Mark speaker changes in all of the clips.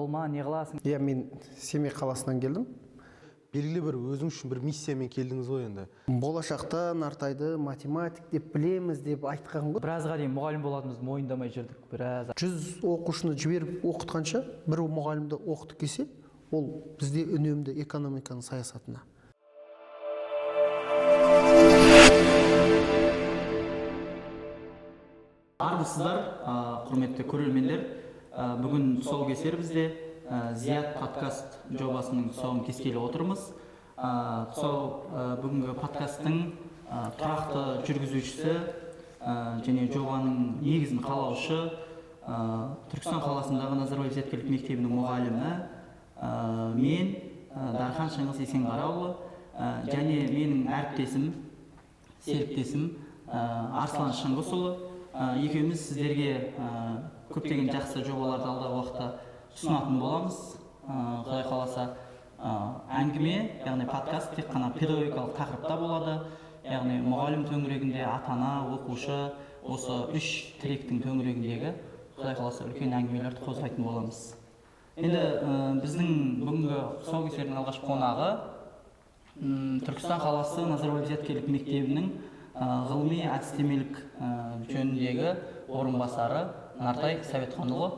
Speaker 1: болма, не қыласың?
Speaker 2: Иә, мен Семей қаласынан келдім.
Speaker 3: Белгілі бір өзің үшін бір миссиямен келдіңіз ғой енді.
Speaker 2: Болашақта Нартайды математик деп білеміз деп айтқан ғой.
Speaker 1: Біразға дейін мұғалім болатынымызды мойындамай жүрдік.
Speaker 2: 100 оқушыны жіберіп оқытқанша, бір мұғалімді оқытып келсе, ол бізде үнемді экономиканың саясатына.
Speaker 1: Армысыздар, құрметті көрермендер. Бүгін тұсаукесер бізде Зият подкаст жобасының тұсауын кескелі отырмыз. Бүгінгі подкасттың тұрақты жүргізушісі және жобаның негізін қалаушы Түркістан қаласындағы Назарбаев зияткерлік мектебінің мұғалімі мен Дархан Шыңғыс Есенғараұлы және менің әріптесім, серіктесім Арслан Шыңғысұлы. Екеуміз сіздерге көптеген жақсы жобаларды алдағы уақытта ұсынатын боламыз. Құдай қаласа, әңгіме, яғни подкаст тек қана педагогикалық тақырыпта болады. Яғни мұғалім төңірегінде, ата-ана, оқушы, осы үш тіректің төңірегіндегі құдай қаласа үлкен әңгімелерді қозғайтын боламыз. Енді біздің бүгінгі тұсаукесердің алғашқы қонағы Түркістан қаласы Назарбаев зияткерлік мектебінің ғылыми әдістемелік жөніндегі орынбасары Нартай Советханұлы.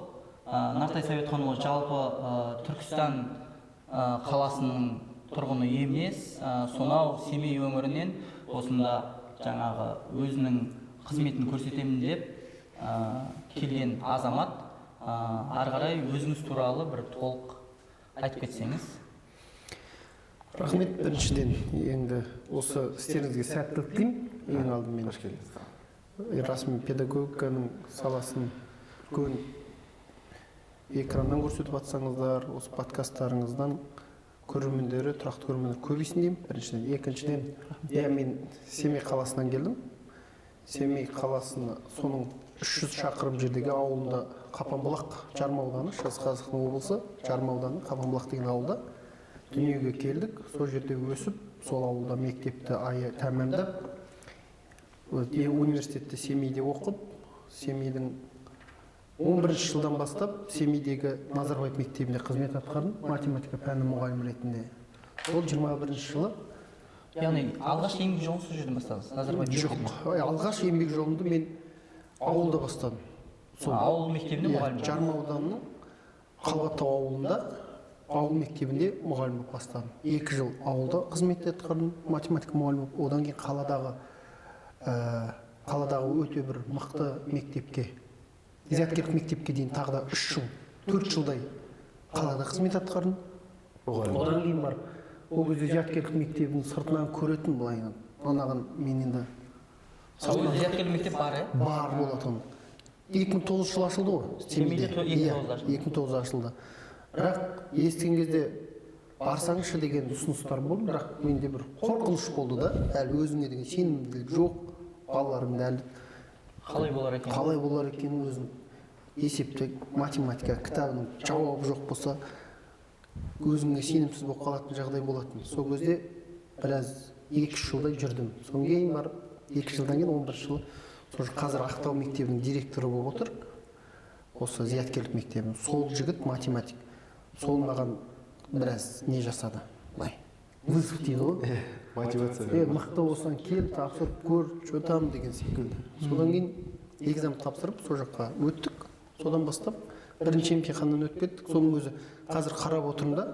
Speaker 1: Нартай Советханұлы жалпы Түркістан қаласының тұрғыны емес, сонау Семей өңірінен осында жаңағы өзінің қызметін көрсетемін деп келген азамат. Ары қарай өзіңіз туралы бір толық айтып кетсеңіз.
Speaker 2: Рахмет, біріншіден енді осы істеріңізге сәттілік тілеймін. Ең алдымен расымен педагогиканың саласын үлкен экраннан көрсетіп жатсаңыздар, осы подкасттарыңыздан көрермендері, тұрақты көрермендер көбейсін деймін. Біріншіден, екіншіден, мен Семей қаласынан келдім. Семей қаласына соның 300 шақырым жердегі ауылында Қапанбұлақ Жарма ауданы, Шығыс Қазақстан облысы Жарма ауданы Қапанбұлақ деген ауылда дүниеге келдік. Сол жерде өсіп, сол ауылда мектепті тәмамдап, университетте Семейде оқып, Семейдің 11 жылдан бастап Семейдегі Назарбаев мектебінде қызмет атқардым, математика пәні мұғалім ретінде. Сол 21 жылы.
Speaker 1: Яғни алғаш еңбек жолын сол жерден бастадыңыз, Назарбаев мектебінде?
Speaker 2: Жоқ, алғаш еңбек жолымды мен ауылда бастадым.
Speaker 1: Ауыл мектебінде мұғалім?
Speaker 2: Жарма ауданының Қалбатау ауылында ауыл мектебінде мұғалім болып бастадым. 2 жыл ауылда қызмет атқардым, математика мұғалім болып. Одан кейін қаладағы өте бір мықты мектепке, зияткерлік мектепке дейін тағы да 3 жыл, 4 жылдай қалада қызмет атқардым. Одан кейін бар, ол кезде зияткерлік мектебінің сыртынан көретін былай. Анаған мен енді
Speaker 1: зияткерлік мектеп бар,
Speaker 2: бар болатын. 2009 жылы ашылды ғой.
Speaker 1: Семейде
Speaker 2: 2009 ашылды. Бірақ естіген кезде барсаңызшы деген ұсыныстар болды, бірақ менде бір қорқыныш болды да, әлі өзіңе деген сенімділік жоқ, балаларымды әлі қалай болар екен өзім есепте математика кітабының жауабы жоқ болса, өзіңе сенімсіз болып қалатын жағдай болатын. Сол кезде біраз 2 жылдай жүрдім. Содан кейін бар 2 жылдан кейін 11 жылы қазір Ақтау мектебінің директоры болып отыр. Осы зияткерлік мектебінің. Сол жігіт математик. Сол маған біраз не жасады. Вызов дейді ғой.
Speaker 3: Мотивация.
Speaker 2: Мықты болсаң кел, тапсырып көр, шөтам деген секілді. Содан кейін экзамен тапсырып, сол жаққа өттік. Содан бастап бірінші емтиханнан өтіп кеттік. Соның өзі қазір қарап отырмын да,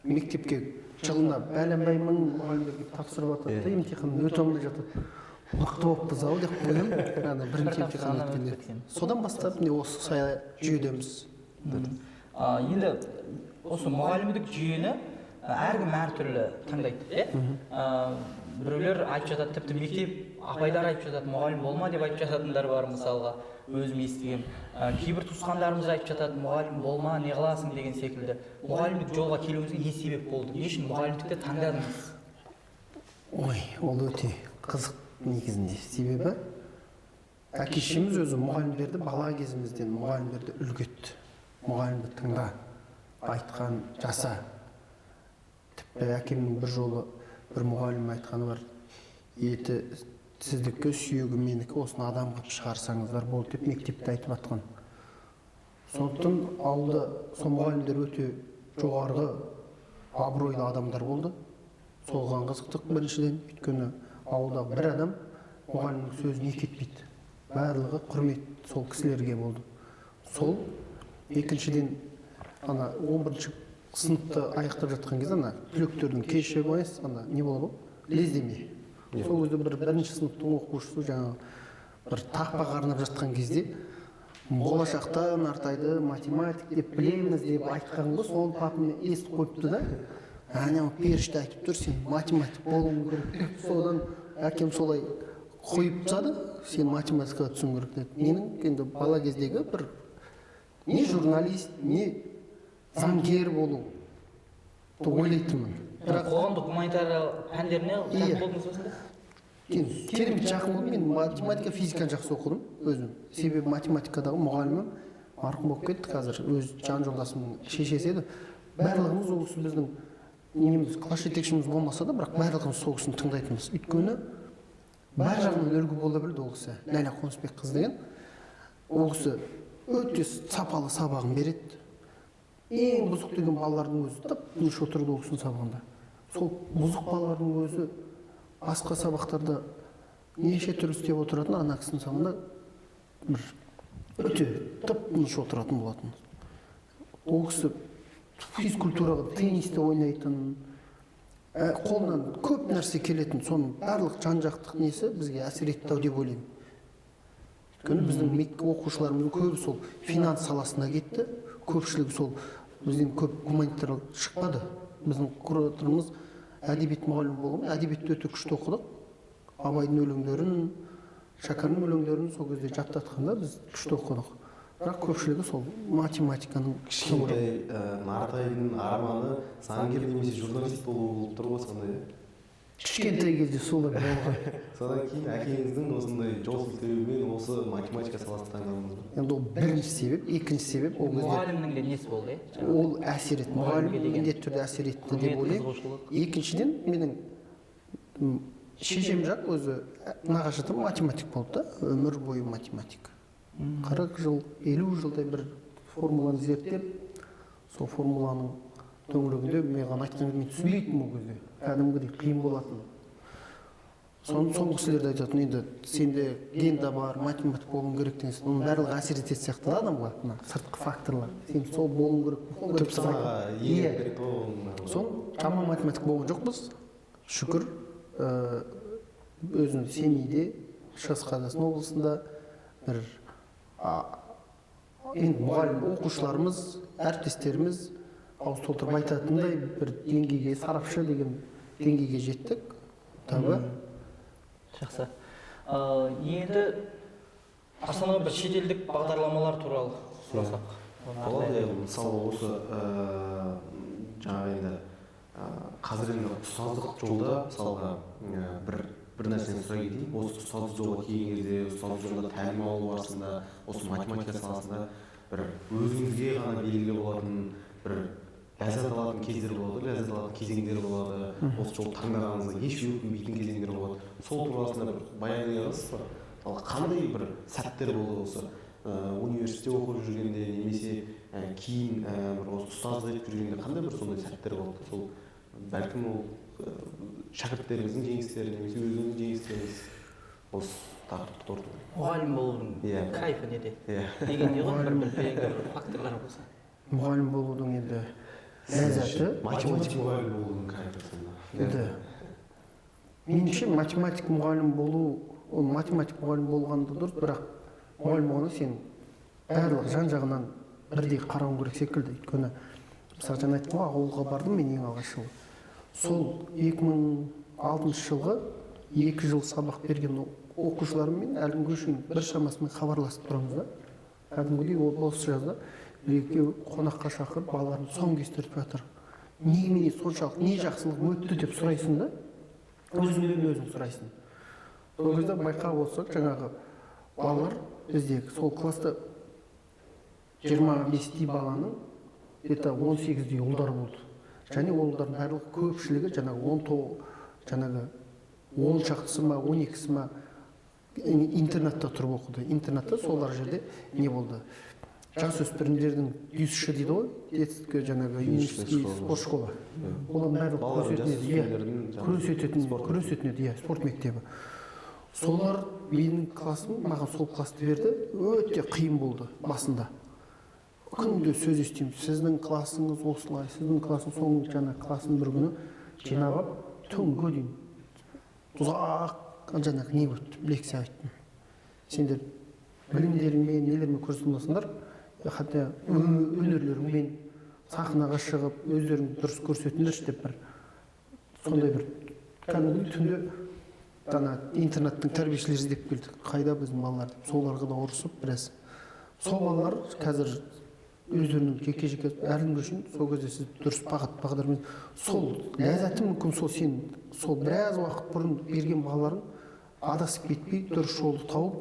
Speaker 2: мектепке жылына бәленбай мың мұғалімдерге тапсырып жатады да, емтиханнан өте алмай жатады. Мықты болыппыз ау деп ойлаймын. Бірінші емтихан өткенде. Содан бастап осы сая жүйедеміз.
Speaker 1: Енді осы мұғалімдік жүйені әркім әртүрлі таңдайды. Біреулер айтып жатады, тіпті мектеп апайлар айтып жатады, мұғалім болма деп айтып жататындар бар, мысалға өзім естігем. Кейбір туысқандарымыз айтып жатады, мұғалім болма, не қыласың деген секілді. Мұғалімдік жолға келуіңізге не себеп болды? Не үшін мұғалімдікті таңдадыңыз?
Speaker 2: Ол өте қызық негізінде. Себебі әке-шешеміз өзі мұғалімдерді бала кезімізден мұғалімдерді үлгі етті. Мұғалімді тыңда, айтқан жаса. Тіпті әкемнің бір жолы бір мұғалім айтқаны бар, еті сіздікі, сүйегі менікі, осыны адам қылып шығарсаңыздар болды деп мектепте айтып жатқан. сондықтан ауылда сол мұғалімдер өте жоғарғы абыройлы адамдар болды. Солған қызықтық біріншіден, өйткені ауылдағы бір адам мұғалімнің сөзін екі етпейді. Барлығы құрмет сол кісілерге болды. Сол екіншіден ана 11-ші сыныпты аяқтап жатқан кезде ана түлектердің кеші бойынша ана не болады ғой, лездеме. Сол кезде бірінші сыныптың оқушысы жаңағы бір тақпақ арнап жатқан кезде болашақта Нартайды математик деп білеміз деп айтқан ғой, сол папам естіп қойыпты да, анау періште айтып тұр, сен математик болуың керек деп. Содан әкем солай қойып тастады, сен математикаға түсуің керек деп. Менің енді бала кездегі бір не журналист, не заңгер болу ойлайтынмын.
Speaker 1: Бірақ қоғамдық гуманитарлық пәндеріне жақын болдыңыз осында?
Speaker 2: Керемет жақын болдым. Мен математика, физиканы жақсы оқыдым өзім. Себебі математикадағы мұғалімім марқұм болып кетті қазір. Өз жан жолдасымның шешесі еді. Барлығымыз ол кісі біздің неміз класс жетекшіміз болмаса да, бірақ барлығымыз сол кісіні тыңдайтынбыз. Өйткені бар жағынан үлгі бола білді ол кісі. Ләйлә Қонысбек қыз деген. Ол кісі өте сапалы сабағын береді. Ең бұзық деген балалардың өзі тып-тыныш отырды ол кісінің сабағында. Сол бұзық балалардың өзі басқа сабақтарда неше түрлі істеп отыратын, ана кісінің сабағында бір өте тып-тыныш отыратын болатын. Ол кісі физкультураға, теннисте ойнайтын, қолынан көп нәрсе келетін, соның барлық жан-жақтық несі бізге әсер етті деп ойлаймын. Өйткені біздің оқушыларымыздың көбі сол финанс саласына кетті, көпшілігі сол бізден көп гуманитарлық шықпады. Біздің кураторымыз әдебиет мұғалімі болған, әдебиетті өте күшті оқыдық. Абайдың өлеңдерін, Шәкәрімнің өлеңдерін сол кезде жаттатқанда біз күшті оқыдық. Бірақ көпшілігі сол математиканың
Speaker 3: кішкентай Нартайдың арманы заңгер немесе журналист болу болып тұр ғой сондай.
Speaker 2: Кішкентай кезде солай болған.
Speaker 3: Содан кейін әкеңіздің осындай жол сілтеуімен осы математика саласын таңдадыңыз ба?
Speaker 2: Енді ол бірінші себеп, екінші себеп ол кезде
Speaker 1: Мұғалімнің де несі болды,
Speaker 2: ол әсер етті. Мұғалім міндетті түрде әсер етті деп ойлаймын. Екіншіден менің шешем жақ өзі нағашым математик болды да, өмір бойы математик. 40 жыл, 50 жылдай бір формуланы зерттеп, сол формуланың төңірегінде маған айтқан мен түсінбейтінмін ол кезде. Кәдімгідей қиын болатын. Соңғы кісілерді айтатын, енді сенде генде бар, математик болуың керек деген сияқты. Оның барлығы әсер ететін сияқты да адамға, мына сыртқы факторлар. Сен сол болуың керек.
Speaker 3: Түп санаға ең керек болуың.
Speaker 2: Сол жаман математик болған жоқпыз. Шүкір, өзінің Семейде, Шығыс Қазақстан облысында бір енді мұғалім оқушыларымыз, әріптестеріміз ауыз толтырып айтатындай бір деңгейге, сарапшы деген деңгейге жеттік. Табы.
Speaker 1: Жақсы. Енді Арсанға бір шетелдік бағдарламалар туралы сұрасақ.
Speaker 3: Болады, мысалы осы жаңағы енді қазір енді ұстаздық жолда мысалға бір нәрсені сұрай кетейін. Осы ұстаздық жолға келген кезде, ұстаздық жолда тәлім алу барысында, осы математика саласында бір өзіңізге ғана белгілі болатын бір ләззат алатын кездер болады, ләззат алатын кезеңдер болады. Осы жолды таңдағаныңызда еш өкінбейтін кезеңдер болады. Сол турасында бір баяндай аласыз ба? Қандай бір сәттер болды осы университетте оқып жүргенде немесе кейін бір осы ұстаздық етіп жүргенде қандай бір сондай сәттер болды? Сол бәлкім ол шәкірттеріңіздің жеңістері немесе өзіңіздің жеңістеріңіз осы тақырыпты торты.
Speaker 1: Мұғалім болудың кайфы неде? Дегендей ғой бір факторлар болса.
Speaker 2: Мұғалім болудың енді ләззаты.
Speaker 3: Математик мұғалім болудың кайфы сонда.
Speaker 2: Енді меніңше математик мұғалім болу, ол математик мұғалім болғанда дұрыс, бірақ мұғалім болғанда сен барлық жан жағынан бірдей қарауың керек секілді. Өйткені мысалы жаңа айттым ғой, ауылға бардым мен ең алғаш жылы. Сол 2006 жылғы 2 жыл сабақ берген оқушыларыммен әлі күнге шейін бір шамасымен хабарласып тұрамыз да. Кәдімгідей осы жазда екеуі қонаққа шақырып балаларын соң кестіріп жатыр. Немене соншалық не жақсылық өтті деп сұрайсың да, өзіңнен өзің сұрайсың. Сол кезде байқап отырсақ, жаңағы балалар біздегі сол класста 25 баланың где-то 18-дей ұлдар болды. Және олардың барлығы көпшілігі жаңағы 10 шақтысы ма, 12-сі ма интернатта тұрып оқыды. Интернатта солар жерде не болды? жасөспірімдердің дюсші дейді ғой, детский жаңағы юношеский спорт школа. Олардың бәрі күрес өтетін еді, спорт мектебі. Солар менің классым маған сол классты берді, өте қиын болды басында. Күнде сөз естимін, сіздің классыңыз осылай, сіздің классыңыз соң жаңа классын бір күні жинап алып, түнгі дейін ұзақ жаңағы не өтті, лекция айттым. Сендер білімдеріңмен, нелермен көрсетілмесіңдер, хотя өнерлеріңмен сахнаға шығып, өздеріңді дұрыс көрсетіңдерші деп бір сондай бір кәдімгі түнде интернаттың тәрбиешілері іздеп келді. Қайда біздің балалар деп, соларға да ұрысып біраз. Сол балалар қазір өздерінің жеке-жеке әркім үшін сол кезде сіз дұрыс бағдармен сол ләззаты мүмкін сол сен сол біраз уақыт бұрын берген балаларың адасып кетпей дұрыс жолды тауып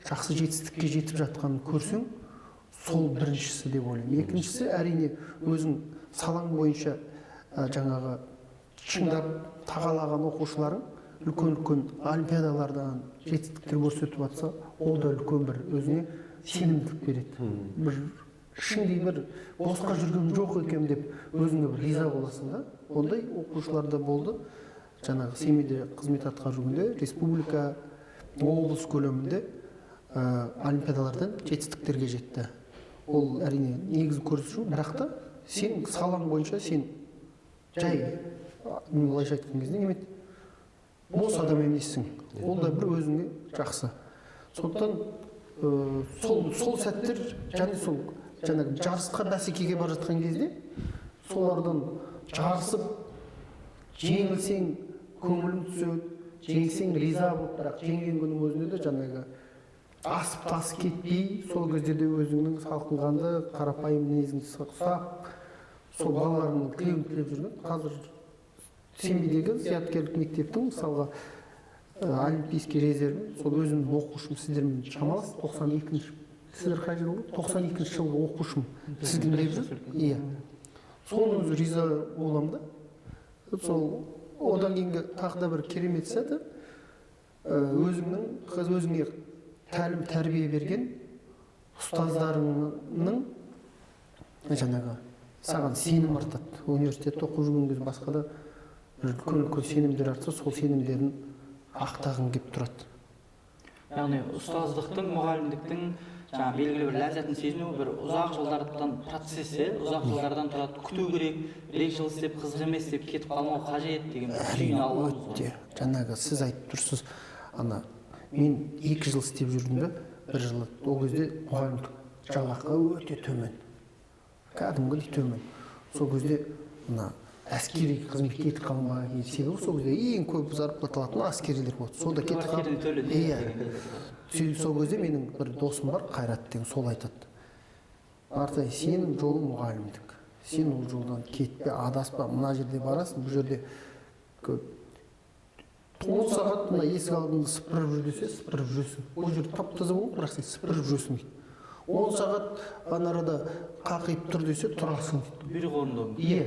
Speaker 2: жақсы жетістікке жетіп жатқанын көрсең, сол біріншісі деп ойлаймын. Екіншісі әрине өзің салаң бойынша жаңағы шыңдап тағалаған оқушыларың үлкен олимпиадалардан жетістіктер көрсетіп жатса, ол да үлкен бір өзіңе сенімділік береді. Бір ішіңде бір босқа жүрген жоқ екен деп өзіңе бір риза боласың да. Ондай оқушылар да болды. Жаңағы семейде қызмет атқарып жүргенде республика, облыс көлемінде олимпиадалардан жетістіктерге жетті. Ол әрине негізі көрсету, бірақ та сен салаң бойынша сен жай былайша айтқан кезде неме бос адам емессің. Ол да бір өзіңе жақсы. Сондықтан сол сәттер және сол жаңағы жарысқа бәсекеге бара жатқан кезде солардан жарысып жеңілсең көңілің түседі, жеңсең риза болып, бірақ жеңген күннің өзінде де жаңағы асып тасып кетпей, сол кезде де өзіңнің салқынғанды, қарапайым мінезіңді ұстап, сол балаларының тілеуін тілеп жүрген. Қазір Семейдегі зияткерлік мектептің мысалға олимпийский резерві, сол өзімнің оқушым сіздермен шамалас, 92-ші, сіздер қай жылғы? 92-ші жылғы оқушым сіздің біліп жүр? Иә. Соның өзі риза боламын да. Сол одан кейінгі тағы да бір керемет сәті өзіңе тәлім тәрбие берген ұстаздарыңның жаңағы саған сенім артады. Университетте оқып жүрген кезде басқа да үлкен сенімдер артса, сол сенімдерін ақтағың келіп тұрады.
Speaker 1: Яғни ұстаздықтың, мұғалімдіктің жаңағы белгілі бір ләззатын сезіну бір ұзақ жылдардан процесс, ұзақ жылдардан тұрады, күту керек, бір-екі жыл істеп қызық емес деп кетіп қалмау қажет деген түйін алуымыз.
Speaker 2: Өте, жаңағы сіз айтып тұрсыз, мен 2 жыл істеп жүрдім, бір жыл, ол кезде мұғалімдік жалақы өте төмен, кәдімгідей төмен. Сол кезде әскери қызметке кетіп қалмаған себебі сол кезде ең көп зарплата алатын әскерилер болды. Сонда кетіп қалып. Иә. Сол кезде менің бір досым бар, Қайрат деген, сол айтады. Артай, сенің жолың мұғалімдік. Сен ол жолдан кетпе, адаспа, мына жерде барасың, бұл жерде 10 сағат мына есік алдында сыпырып жүр десе, сыпырып жүресің. Ол жерде тап-таза болып, бірақ сен сыпырып жүресің дейді. 10 сағат анарада қақиып тұр десе, тұрасың дейді.
Speaker 1: Бұйрық орындау.
Speaker 2: Иә.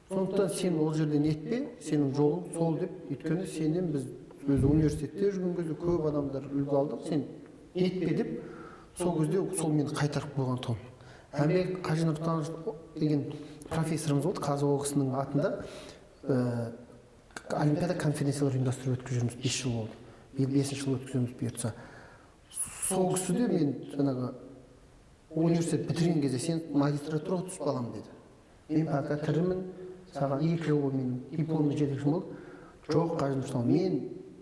Speaker 2: Сондықтан сен ол жерден етпе, сенің жолың сол деп, өйткені сенен біз өзі университетте жүрген кезде көп адамдар үлгі алдық, сен етпе деп, сол кезде сол мені қайтарып қойған тұғым. Әмбек Қажы Нұртанович деген профессорымыз болды, қазір ол кісінің атында олимпиада конференциялар ұйымдастырып өткізіп жүрміз, 5 жыл болды. 5 жыл өткіземіз бұйыртса. Сол кісі де мен жаңағы университет бітірген кезде сен магистратураға түсіп аламын деді. Мен пока тірімін, саған 2 жыл болды менің дипломды жетекшім болды. Жоқ, Қажы Нұртанович, мен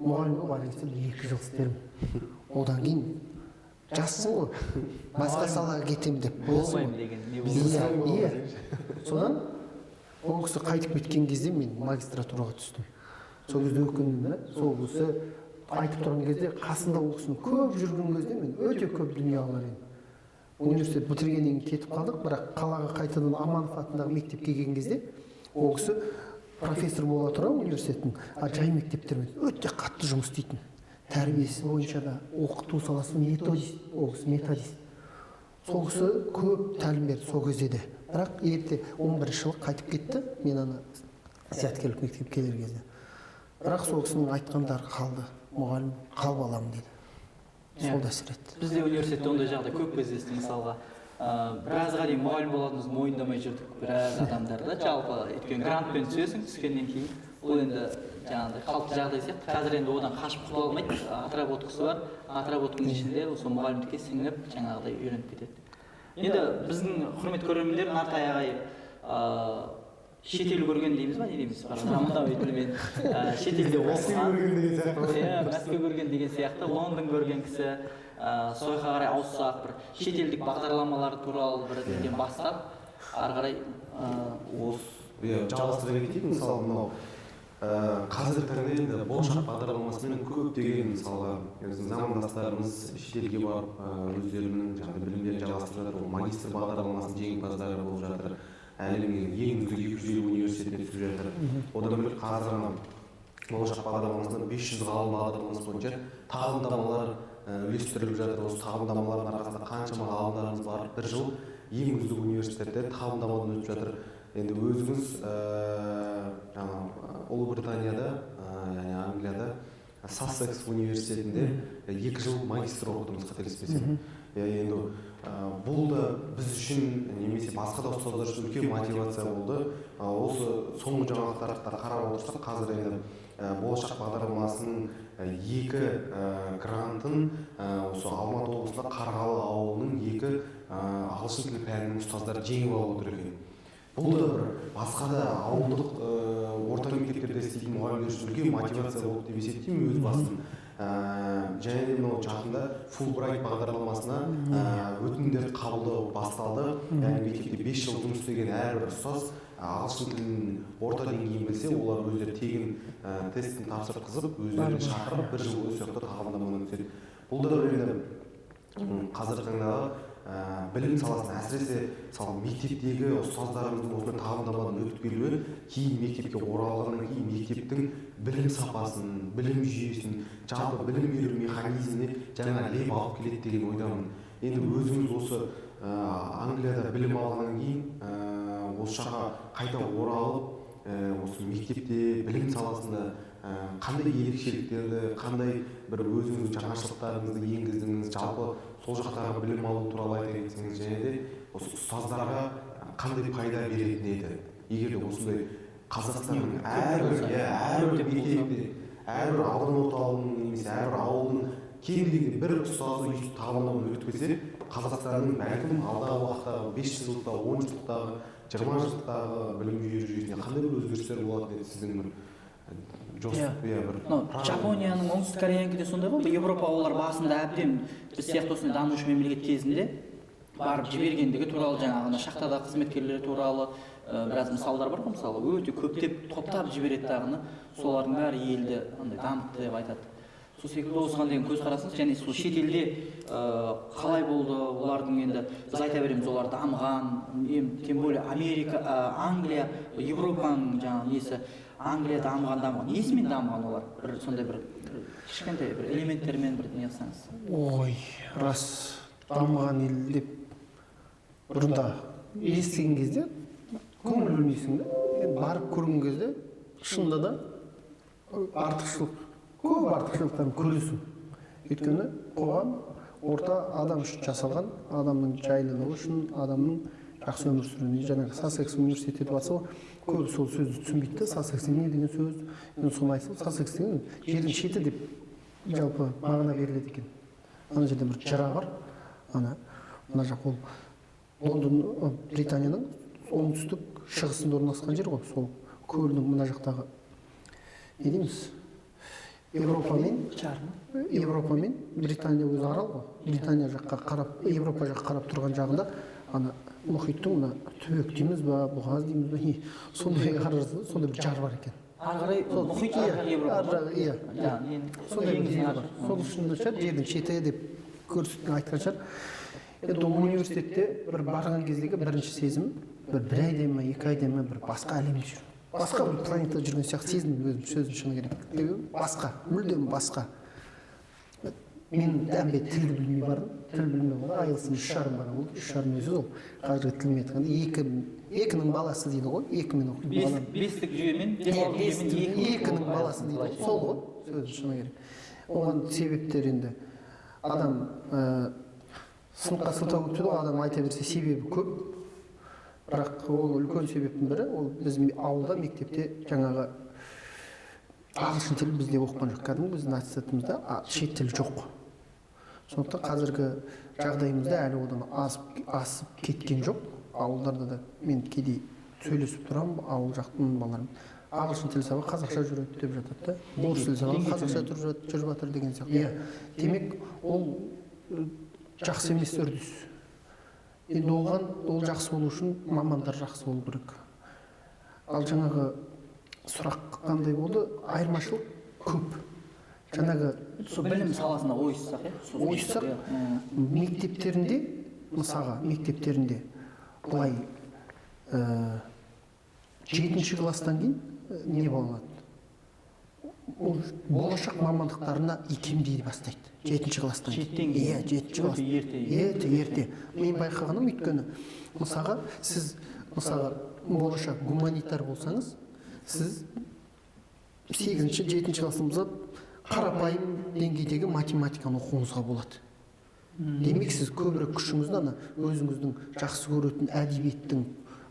Speaker 2: мұғалім болып университетте 2 жыл істермін. Одан кейін жассың ғой, басқа салаға кетемін деп.
Speaker 1: Болмаймын деген не болды?
Speaker 2: Иә. Содан ол кісі қайтып кеткен кезде мен магистратураға түстім. Сол кезде өкіндім, сол кісі айтып тұрған кезде қасында ол кісінің көп жүрген кезде мен өте көп дүние алар едім. Университет бітіргеннен кетіп қалдық, бірақ қалаға қайтадан Аманов атындағы мектепке келген кезде ол кісі профессор бола тұра университеттің жай мектептермен өте қатты жұмыс істейтін. Тәрбиесі бойынша да оқыту саласы методист, ол кісі методист. Сол кісі көп тәлім берді сол кезде де. Бірақ ерте 11 жылы қайтып кетті, мен зияткерлік мектепке келер кезде. Бірақ сол кісінің айтқандары қалды, мұғалім қалып аламын дейді. Сол да әсер етті.
Speaker 1: Бізде университетте ондай жағдай көп кездесті, мысалға біразға дейін мұғалім болатынымызды мойындамай жүрдік біраз адамдарда. Жалпы өйткені грантпен түсесің, түскеннен кейін ол енді жаңағыдай қалыпты жағдай сияқты. Қазір енді одан қашып құтыла алмайды. Отработкасы бар. Отработканың ішінде осы мұғалімдікке сіңіп жаңағыдай үйреніп кетеді. Енді біздің құрметті көрермендер Нартай ағай шетел көрген дейміз ба, не дейміз? Заманауи тілмен шетелде оқыған, Мәскеу көрген деген сияқты, Лондон көрген кісі. Сойға қарай ауыссақ, бір шетелдік бағдарламалар туралы бір неден бастап, ары қарай
Speaker 3: жалғастыра кетейік. Мысалы, мынау қазіргі таңда енді болашақ бағдарламасымен көптеген мысалға замандастарымыз шетелге барып өздерінің білімдерін жалғастырып жатыр. Магистр бағдарламасының жеңімпаздары болып жатыр. Әлемнің ең үздік 250 университетіне түсіп жатыр. Одан бөлек қазір болашақ бағдарламасында 500 ғалым бағдарламасы бойынша тағылымдамалар үлестіріліп жатыр. Осы тағылымдамалардың арқасында қаншама ғалымдарымыз бар. Bir жыл ең үздік университетте тағылымдамадан өтіп жатыр. Енді өзіңіз Ұлыбританияда, яғни Англияда Сассекс университетінде 2 жыл магистр оқыдыңыз, қателеспесем. Енді бұл да біз үшін немесе басқа да ұстаздар үшін үлкен мотивация болды. Осы соңғы жаңалықтарды қарап отырсақ, қазір енді болашақ бағдарламасының 2 грантын осы Алматы облысында Қарғалы ауылының 2 ағылшын тілі пәнінің ұстаздары жеңіп алып отыр екен. Бұл да бір басқа да ауылдық орта мектептерде істейтін мұғалімдер үшін үлкен мотивация болды деп есептеймін өз басым. Және де мынау жақында Фулбрайт бағдарламасына өтінімдер қабылдау басталды. Яғни мектепте 5 жыл жұмыс істеген әрбір ұстаз ағылшын тілін орта деңгейін білсе, олар өздері тегін тестін тапсырғызып, өздерін шақырып 1 жыл осы жақта тағылымдамадан өтеді. Бұл да енді қазіргі таңдағы білім саласында әсіресе мектептегі ұстаздарымыздың осындай тағылымдамадан өтіп келуі кейін мектепке оралғаннан кейін мектептің білім сапасын, білім жүйесін, жалпы білім беру механизміне жаңа леп алып келеді деген ойдамын. Енді өзіңіз осы Англияда білім алғаннан кейін осы жаққа қайта оралып, осы мектепте білім саласында қандай ерекшеліктерді, қандай бір өзіңіздің жаңашылдықтарыңызды енгіздіңіз, жалпы сол жақтағы білім алу туралы айта кетсеңіз, және де осы ұстаздарға қандай пайда беретін еді? Егер де осындай Қазақстанның әрбір мектепте, әрбір аудан орталығының немесе әрбір ауылдың кем дегенде бір ұстазы өйтіп тағылымдамадан өтіп келсе, Қазақстанның бәлкім алдағы уақыттағы 5 жылдағы, 10 жылдағы, 20 жылдағы білім жүйесіне қандай бір өзгерістер болады еді сіздің
Speaker 1: Жапонияның, оңтүстік Кореянікі де сондай болды. Европа олар басында әбден біз сияқты осындай дамушы мемлекет кезінде барып жібергендігі туралы, жаңағына шахтада қызметкерлері туралы біраз мысалдар бар ғой, мысалы өте көптеп топтап жібереді дағыны, солардың бәрі елді дамытты деп айтады. Сол секілді осыған деген көзқарасыңыз, және сол шетелде қалай болды, олардың енді біз айта береміз, олар дамыған, тем более Америка, Англия, Европаның жаңағы несі, Англия дамыған. Несімен дамыған олар? Бір сондай бір кішкентай бір элементтермен бір не қылсаңыз.
Speaker 2: Ой, рас дамыған ел деп бұрында естіген кезде көңіл бөлмейсің да. Барып көрген кезде шынында да артықшылық, көп артықшылықтарын көресің. Өйткені қоғам орта адам үшін жасалған, адамның жайлылығы үшін, адамның жақсы өмір сүруіне. Жаңағы Сассекс университеті деп атса, көбі сол сөзді түсінбейді. Сассекс не деген сөз? Мен соны айтсам, Сассекс деген жердің шеті деп жалпы мағына беріледі екен. Ана жерде бір жыра бар. Ана жақ ол Лондон, Британияның оңтүстік шығысында орналасқан жер ғой. Сол көлдің мына жақтағы не дейміз? Европа мен Британия өзі арал ғой. Британия жаққа қарап, Европа жаққа қарап тұрған жағында ана мұхиттың түбек дейміз ба, бұғаз дейміз ба, сондай қарасында сондай бір жар бар екен.
Speaker 1: Ары қарай мұхит Европа.
Speaker 2: Сондай бір жер бар. Сол үшін жердің шеті деп көрсеткен айтқан шығар. Енді университетте бір барған кездегі бірінші сезім бір айда ма, 2 айда ма бір басқа әлемде жүр. Басқа бір планетада жүрген сияқты сезіндім өзім, сөзім шыны керек. Басқа, мүлдем басқа. Мен дәмбе тілді білмей бардым. Тіл білмей бар, айлысым 3,5 бар болды. 3,5 өзі ол қазіргі тілмен айтқанда 2-ның баласы дейді ғой, 2-мен оқиды.
Speaker 1: Бестік жүйемен,
Speaker 2: 2-ның баласы дейді ғой, сол ғой, сөзім шыны керек. Оған себептер енді адам сыныпқа сылтау өтті ғой, адам айта берсе себебі көп. Бірақ ол үлкен себептің бірі, ол біз ауылда, мектепте жаңағы ағылшын тілі бізде оқыған жоқ. Кәдімгі біздің аттестатымызда шет тілі жоқ. Сондықтан қазіргі жағдайымызда әлі одан асып кеткен жоқ. Ауылдарда да мен кейде сөйлесіп тұрамын, ауыл жақтың балаларым. Ағылшын тілі сабақ қазақша жүреді деп жатады да. Орыс тілі сабақ қазақша жүріп жатыр деген сияқты. Иә, демек ол жақсы емес үрдіс. Енді оған ол жақсы болу үшін мамандар жақсы болу керек. Ал жаңағы сұрақ қандай болды? Айырмашылық көп. Жаңағы
Speaker 1: білім саласына ойыссақ,
Speaker 2: ойыссақ, мектептерінде, мысалға, мектептерінде былай 7-ші класстан кейін не болады? Болашақ мамандықтарына икемдей бастайды. 7-ші класстан кейін. Иә, 7-ші класс. Ерте. Мен байқағаным, өйткені мысалға сіз болашақ гуманитар болсаңыз, сіз 8-ші, 7-ші классымызда қарапайым деңгейдегі математиканы оқуыңызға болады. Демек сіз көбірек күшіңізді өзіңіздің жақсы көретін әдебиеттің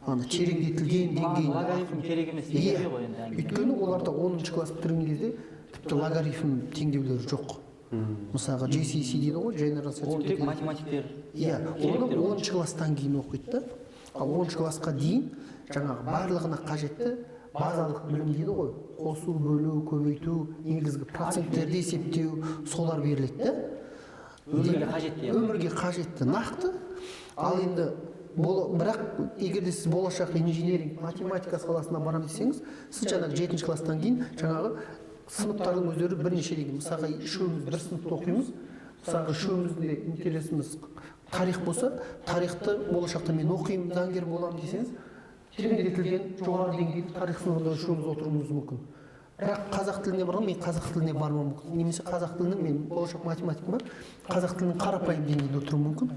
Speaker 2: тереңдетілген деңгейін.
Speaker 1: Логарифм керек емес деген ғой енді.
Speaker 2: Өйткені оларда 10-ші класс бітірген кезде тіпті логарифм теңдеулері жоқ. Мысалға JCC дейді ғой, General Certificate.
Speaker 1: Ол тек математиктер.
Speaker 2: Иә, оны 10-ші класстан кейін оқиды да. Ал 10-ші классқа дейін жаңағы барлығына қажетті базалық білім дейді ғой. Қосу, бөлу, көбейту, негізгі проценттерді есептеу, солар беріледі да.
Speaker 1: Өмірге қажетті.
Speaker 2: Өмірге қажетті нақты. Ал енді бірақ егер де сіз болашақ инженеринг, математика саласына барам десеңіз, сіз жаңағы 7-ші класстан кейін жаңағы сыныптардың өздері бірнеше деген. Мысалға үшеуміз бір сыныпта оқимыз. Мысалға үшеуміздің де интересіміз тарих болса, тарихты болашақта мен оқимын, заңгер боламын десеңіз, тереңдетілген жоғары деңгейде тарих сыныбында үшеуміз отыруымыз мүмкін. Бірақ қазақ тіліне барған, мен қазақ тіліне бармауым мүмкін. Немесе қазақ тілінің, мен болашақ математикім бар, қазақ тілінің қарапайым деңгейде отыруым мүмкін.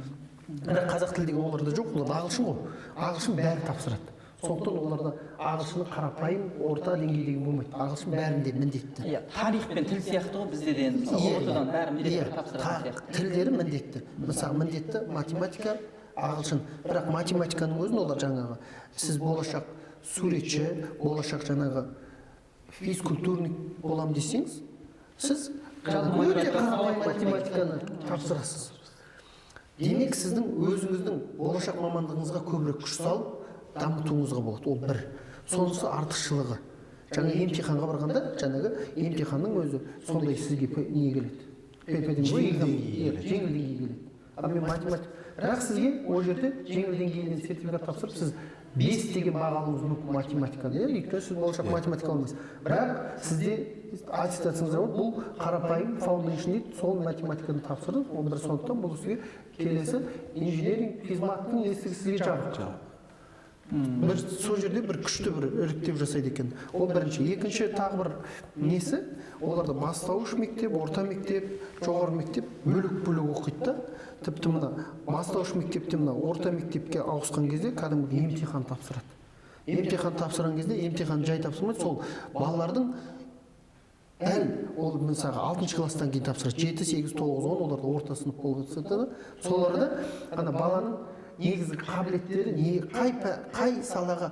Speaker 2: Бірақ қазақ тілі деген оларда жоқ, оларда ағылшын ғой. Ағылшын бәрі тапсырады. Сондықтан оларда ағылшынның қарапайым орта деңгейдегі болмайды. Ағылшын бәрінде міндетті.
Speaker 1: Иә, тарих пен тіл сияқты ғой бізде де ортадан бәрі міндетті тапсырады сияқты.
Speaker 2: Тілдері міндетті. Мысалы міндетті математика, ағылшын. Бірақ математиканың өзін олар жаңағы сіз болашақ суретші, болашақ жаңағы физкультурник болам десеңіз, сіз өте қарапайым математиканы тапсырасыз. Демек сіздің өзіңіздің болашақ мамандығыңызға көбірек күш салып дамытуыңызға болады. Ол бір. Сонысы артықшылығы. Жаңа емтиханға барғанда, жаңағы емтиханның өзі сондай сізге не келеді? Жеңіл деңгейге келеді. Ал мен математик. Бірақ сізге ол жерде жеңіл деңгейден сертификат тапсырып, сіз 5 деген баға алуыңыз мүмкін математиканы. Өйткені сіз болашақ математика алмайсыз. Бірақ сізде аттестацияңызда бұл қарапайым фаундейшн дейді, сол математиканы тапсырдыңыз. Ол бір сондықтан бұл сізге келесі инженеринг хизматтың есігі сізге жабық. Бір сол жерде бір күшті бір іріктеу жасайды екен. Ол бірінші. Екінші тағы бір несі, оларда бастауыш мектеп, орта мектеп, жоғары мектеп бөлек оқиды да. Тіпті мына бастауыш мектепте мына орта мектепке ауысқан кезде кәдімгі емтихан тапсырады. Емтихан тапсырған кезде емтихан жай тапсырмайды, сол балалардың ол мысалға 6-ші класстан кейін тапсырады. 7, 8, 9, 10 оларда орта сынып болып жатса, соларда ана баланың негізгі қабілеттері қай салаға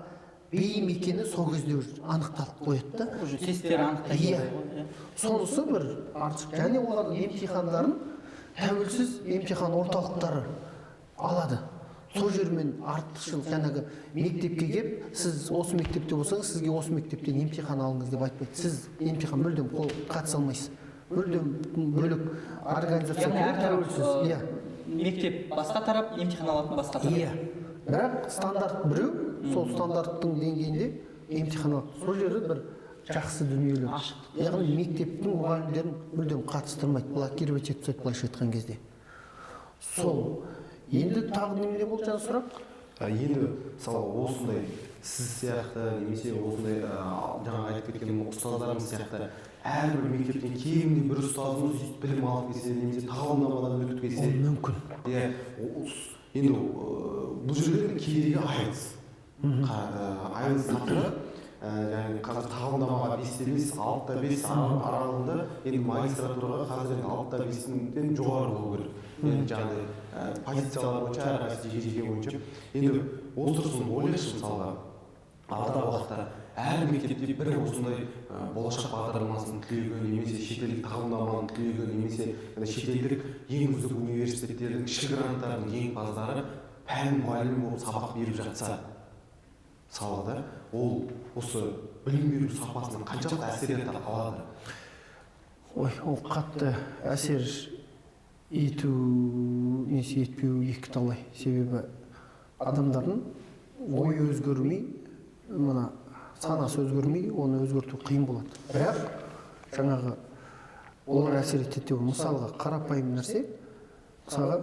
Speaker 2: бейім екені сол кезде анықталып қояды да.
Speaker 1: Уже тесттер анықтайды.
Speaker 2: Сонысы бір артық. Және олардың емтихандарын тәуелсіз емтихан орталықтары алады. Сол жермен артықшылық жаңағы мектепке келіп, сіз осы мектепте болсаңыз, сізге осы мектептен емтихан алыңыз деп айтпайды. Сіз емтихан мүлдем қатыса алмайсыз. Мүлдем бөлек организация тәуелсіз.
Speaker 1: Мектеп басқа тарап, емтихан алатын басқа тарап.
Speaker 2: Иә. Бірақ стандарт біреу, сол стандарттың деңгейінде емтихан алады. Сол жерде бір жақсы дүниелер. Яғни мектептің мұғалімдерін мүлдем қатыстырмайды. Блокировать етіп былайша айтқан кезде. Сол. Енді тағы немене болды жаңа сұрақ?
Speaker 3: Енді мысалы осындай сіз сияқты немесе осындай жаңа айтып кеткен ұстаздарымыз сияқты әрбір мектептен кемінде бір ұстазымыз білім алып келсе немесе тағылымдамадан өтіп келсе
Speaker 2: мүмкін.
Speaker 3: Иә, енді бұл жерде кейдегі айлс тапсырып, яғни қазір тағылымдамаға 5-те 5, 6-та 5 аралығында енді магистратураға қазір 6-та 5-тен жоғары болу керек. Енді жаңағыдай позициялар бойынша әрқайсысы жеке бойынша енді осы тұрғысынан ойлайықшы мысалға алдағы уақытта әр мектепте бір осындай болашақ бағдарламасының түлегі немесе шетелдік тағылымдаманың түлегі немесе шетелдік ең үздік университеттердің ішкі гранттарының жеңімпаздары пән мұғалімі болып сабақ беріп жатса салада ол осы білім беру сапасына қаншалықты әсер ете алады?
Speaker 2: Ой, ол қатты әсер ету несі етпеу екі талай. Себебі адамдардың ой өзгермей, мына санасы өзгермей, оны өзгерту қиын болады. Бірақ жаңағы олар әсер етеді. Мысалға қарапайым нәрсе, мысалға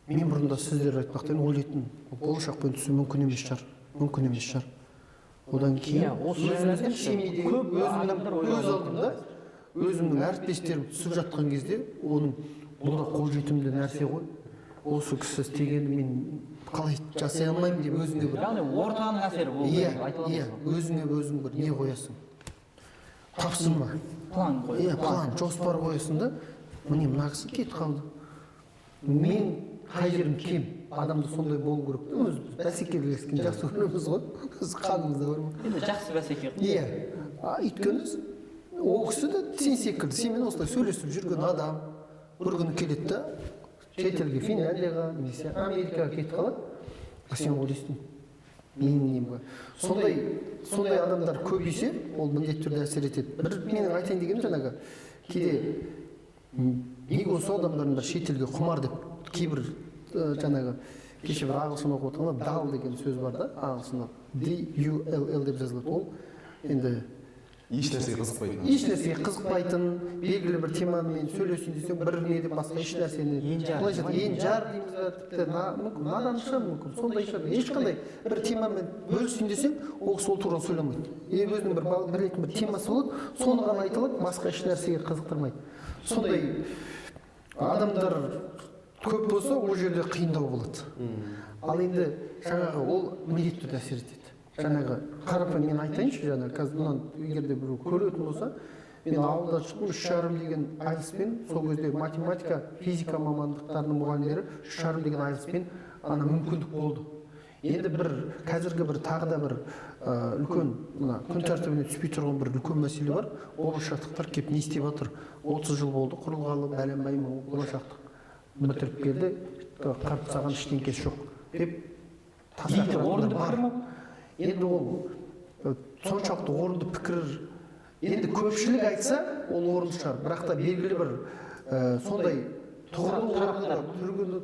Speaker 2: мен бұрында сіздер айтпақтан ойлайтын, болашақпен түсу мүмкін емес шығар. Одан кейін өзіміздің семейде өз алдымда өзімнің әріптестерім түсіп жатқан кезде оның бұл да қолжетімді нәрсе ғой. Осы кісі істегенді мен қалай жасай алмаймын деп өзіңе бір
Speaker 1: ортаның әсері ол
Speaker 2: өзіңе өзің бір не қоясың, тапсырма,
Speaker 1: план қоясың,
Speaker 2: план, жоспар қоясың да міне мына кісі кетіп қалды, мен қай жерім кем, адамды сондай болу керек та, өзі бәсекелескен жақсы көреміз ғой, өз қанымызда бар ма?
Speaker 1: енді жақсы бәсеке.
Speaker 2: Өйткені ол кісі де сен секілді, сенімен осылай сөйлесіп жүрген адам бір күні келеді да шетелге, Финляндияға немесе Америкаға кетіп қалады, сен ойлайсың мен нем ғой. Сондай адамдар көбейсе, ол міндетті түрде әсер етеді. Бір менің айтайын дегенім жаңағы кейде неге осы адамдардың бір шетелге құмар деп кейбір жаңағы кеше бір ағылшын оқып отырғанда дал деген сөз бар да, ағылшында DULL деп жазылады. Ол енді ешнәрсеге қызықпайтын, белгілі бір темамен сөйлесейін десең бір не деп басқа еш нәрсені енжар дейміз ба, тіпті мүмкін наданшы, мүмкін сондай шығар, ешқандай бір темамен бөлісейін десең ол кісі ол туралы сөйлемейді. Өзінің бір білетін бір темасы болады, соны ғана айтылады, басқа еш нәрсеге қызықтырмайды. Сондай адамдар көп болса ол жерде қиындау болады. Ал енді жаңағы ол міндетті түрде әсер етеді. Жаңағы қарапайым мен айтайыншы, жаңағы қазір мұнан егер де біреу көретін болса, мен ауылдан шықтым 3,5 деген айлыспен, сол кезде математика, физика мамандықтарының мұғалімдері 3,5 деген айлыспен ана мүмкіндік болды. Енді қазіргі тағы да бір үлкен мына күн тәртібіне түспей тұрған бір үлкен мәселе бар. Болашақтықтар келіп не істеп жатыр? 30 жыл болды құрылғалы, бәленбаймын, болашақтық бітіріп келді, қарып саған ештеңкесі жоқ деп
Speaker 1: орынды пікір ме?
Speaker 2: Енді ол соншалықты орынды пікір, енді көпшілік айтса ол орынды шығар, бірақ та белгілі бір сондай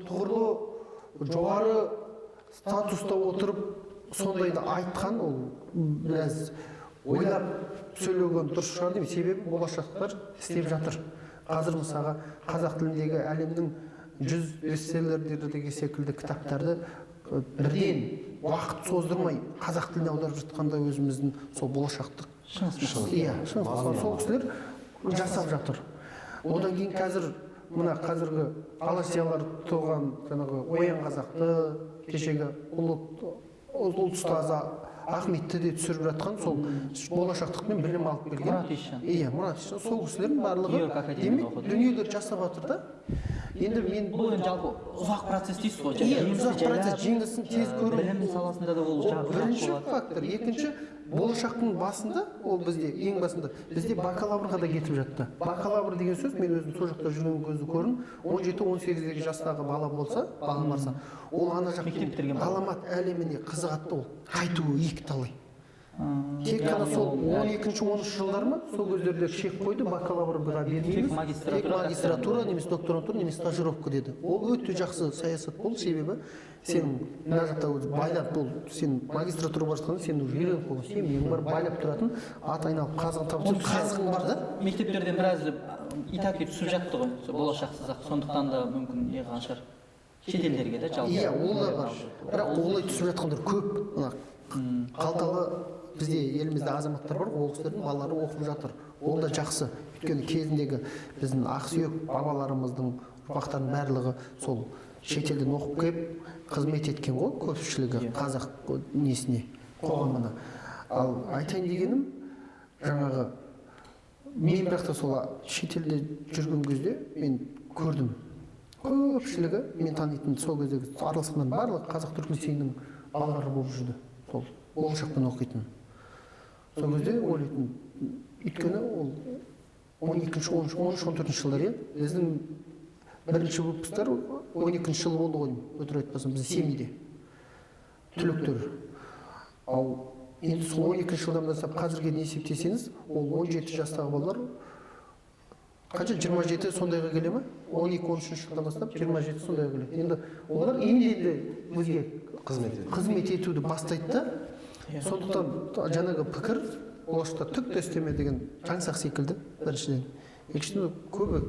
Speaker 2: тұғырлы жоғары статуста отырып сондайды айтқан ол біраз ойлап сөйлеген дұрыс шығар деймін. Себебі болашақтар істеп жатыр. Қазір мысалға қазақ тіліндегі әлемнің 100 бестселлерлердегі секілді кітаптарды бірден уақыт создырмай қазақ тіліне аударып жатқанда өзіміздің сол болашақтық сол кісілер жасап жатыр. Одан кейін қазір мына қазіргі аласиялар туған жаңағы Оян қазақты, кешегі ұлт ұстазы Ахметті де түсіріп жатқан сол болашақтықпен білім алып келген. Мұрат Ишан сол кісілердің барлығы дүниелер жасап жатыр да. Енді мен
Speaker 1: бұл жалпы ұзақ процесс дейсіз ғой.
Speaker 2: Ұзақ процесс, жеңісін тез көру.
Speaker 1: Білім саласында да ол
Speaker 2: бірінші фактор. Екінші, болашақтың басында, ол бізде ең басында, бізде бакалаврға да кетіп жатты. Бакалавр деген сөз, мен өзім сол жақта жүрген көзді көрдім, 17-18 жастағы бала болса, балам барса, ол ана жақтың ғаламат әлеміне қызығатты, ол қайтуы екі талай. Тек қана сол 12-13 жылдар ма, сол көздерде шек қойды, бакалаврға бермейміз, тек магистратура, немесе докторантура, немесе стажировка деді. Ол өте жақсы саясат болды, себебі сен мына жақта байлап бол, сен магистратура барысқанда сен үйреніп қойған, сен ең бар байлап тұратын, ат айналып қазығын табып, қазығың бар да.
Speaker 1: Мектептерден біраз итак түсіп жатты ғой, болашақсыз ақ, сондықтан да мүмкін еған шығар. Шетелдерге де жалпы.
Speaker 2: Ол да бар. Бірақ олай түсіп жатқандар көп. Қалталы бізде елімізде азаматтар бар, ол кісілердің балалары оқып жатыр. Ол да жақсы. Өйткені кезіндегі біздің ақсүйек бабаларымыздың ұрпақтарының барлығы сол шетелден оқып келіп қызмет еткен ғой, көпшілігі қазақ несіне, қоғамына. Ал айтайын дегенім, жаңағы мен бірақ та сол шетелде жүрген кезде мен көрдім. көпшілігі мен танитын сол кездегі араласқандар барлығы қазақ түрік лицейінің балалары болып жүрді, сол болашақтан оқитын. Сол кезде ойлайтын, өйткені ол 12-13-14 жылдары біздің бірінші выпустар 12 жыл болды ғой, өтірік айтпасам, біздің семейде түлектер. Ал енді сол 12 жылдан бастап қазірге не есептесеңіз, ол 17 жастағы балалар қанша 27 сондайға келе ме? 12-13 жылдан бастап 27 сондайға келеді. Енді олар енді өзге қызмет етуді бастайды да. Сондықтан жаңағы пікір болашақта түк те істеме деген жаңсақ секілді біріншіден. Екіншіден көбі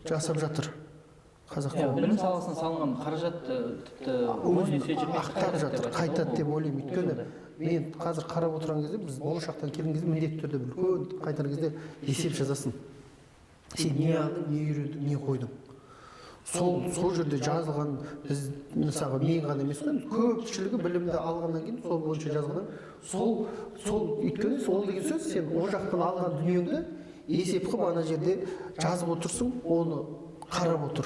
Speaker 2: жасап жатыр қазақта.
Speaker 1: Білім саласына салынған қаражатты тіпті
Speaker 2: ақтап жатыр, қайтады деп ойлаймын. Өйткені мен қазір қарап отырған кезде, біз болашақтан келген кезде міндетті түрде үлкен қайтар кезде есеп жазасың. Сен не алдың, не үйрендің, не қойдың. Сол жерде жазылған, біз мысалға мен ғана емес қой, көпшілігі білімді алғаннан кейін сол бойынша жазылған. Өйткені сол деген сөз, сен ол жақтан алған дүниеңді есеп қылып ана жерде жазып отырсың, оны қарап отыр.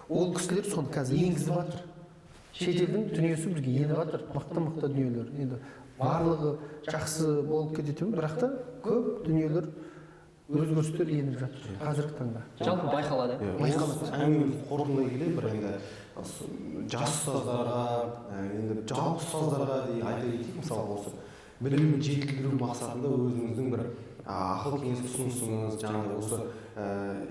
Speaker 2: Ол кісілер соны қазір енгізіп жатыр. Шетелдің дүниесі бізге еніп жатыр, мықты дүниелер. Енді барлығы жақсы болып кетеді, бірақ та көп дүниелер өзгерістер еніп жатыр қазіргі таңда.
Speaker 1: Жалпы байқалады.
Speaker 2: Байқалады.
Speaker 3: Әңгімемізді қорытындылай келе бір енді жас ұстаздарға, енді жалпы ұстаздарға айта кетейік, мысалы осы білімін жетілдіру мақсатында өзіңіздің бір ақыл кеңес ұсынысыңыз, жаңағы осы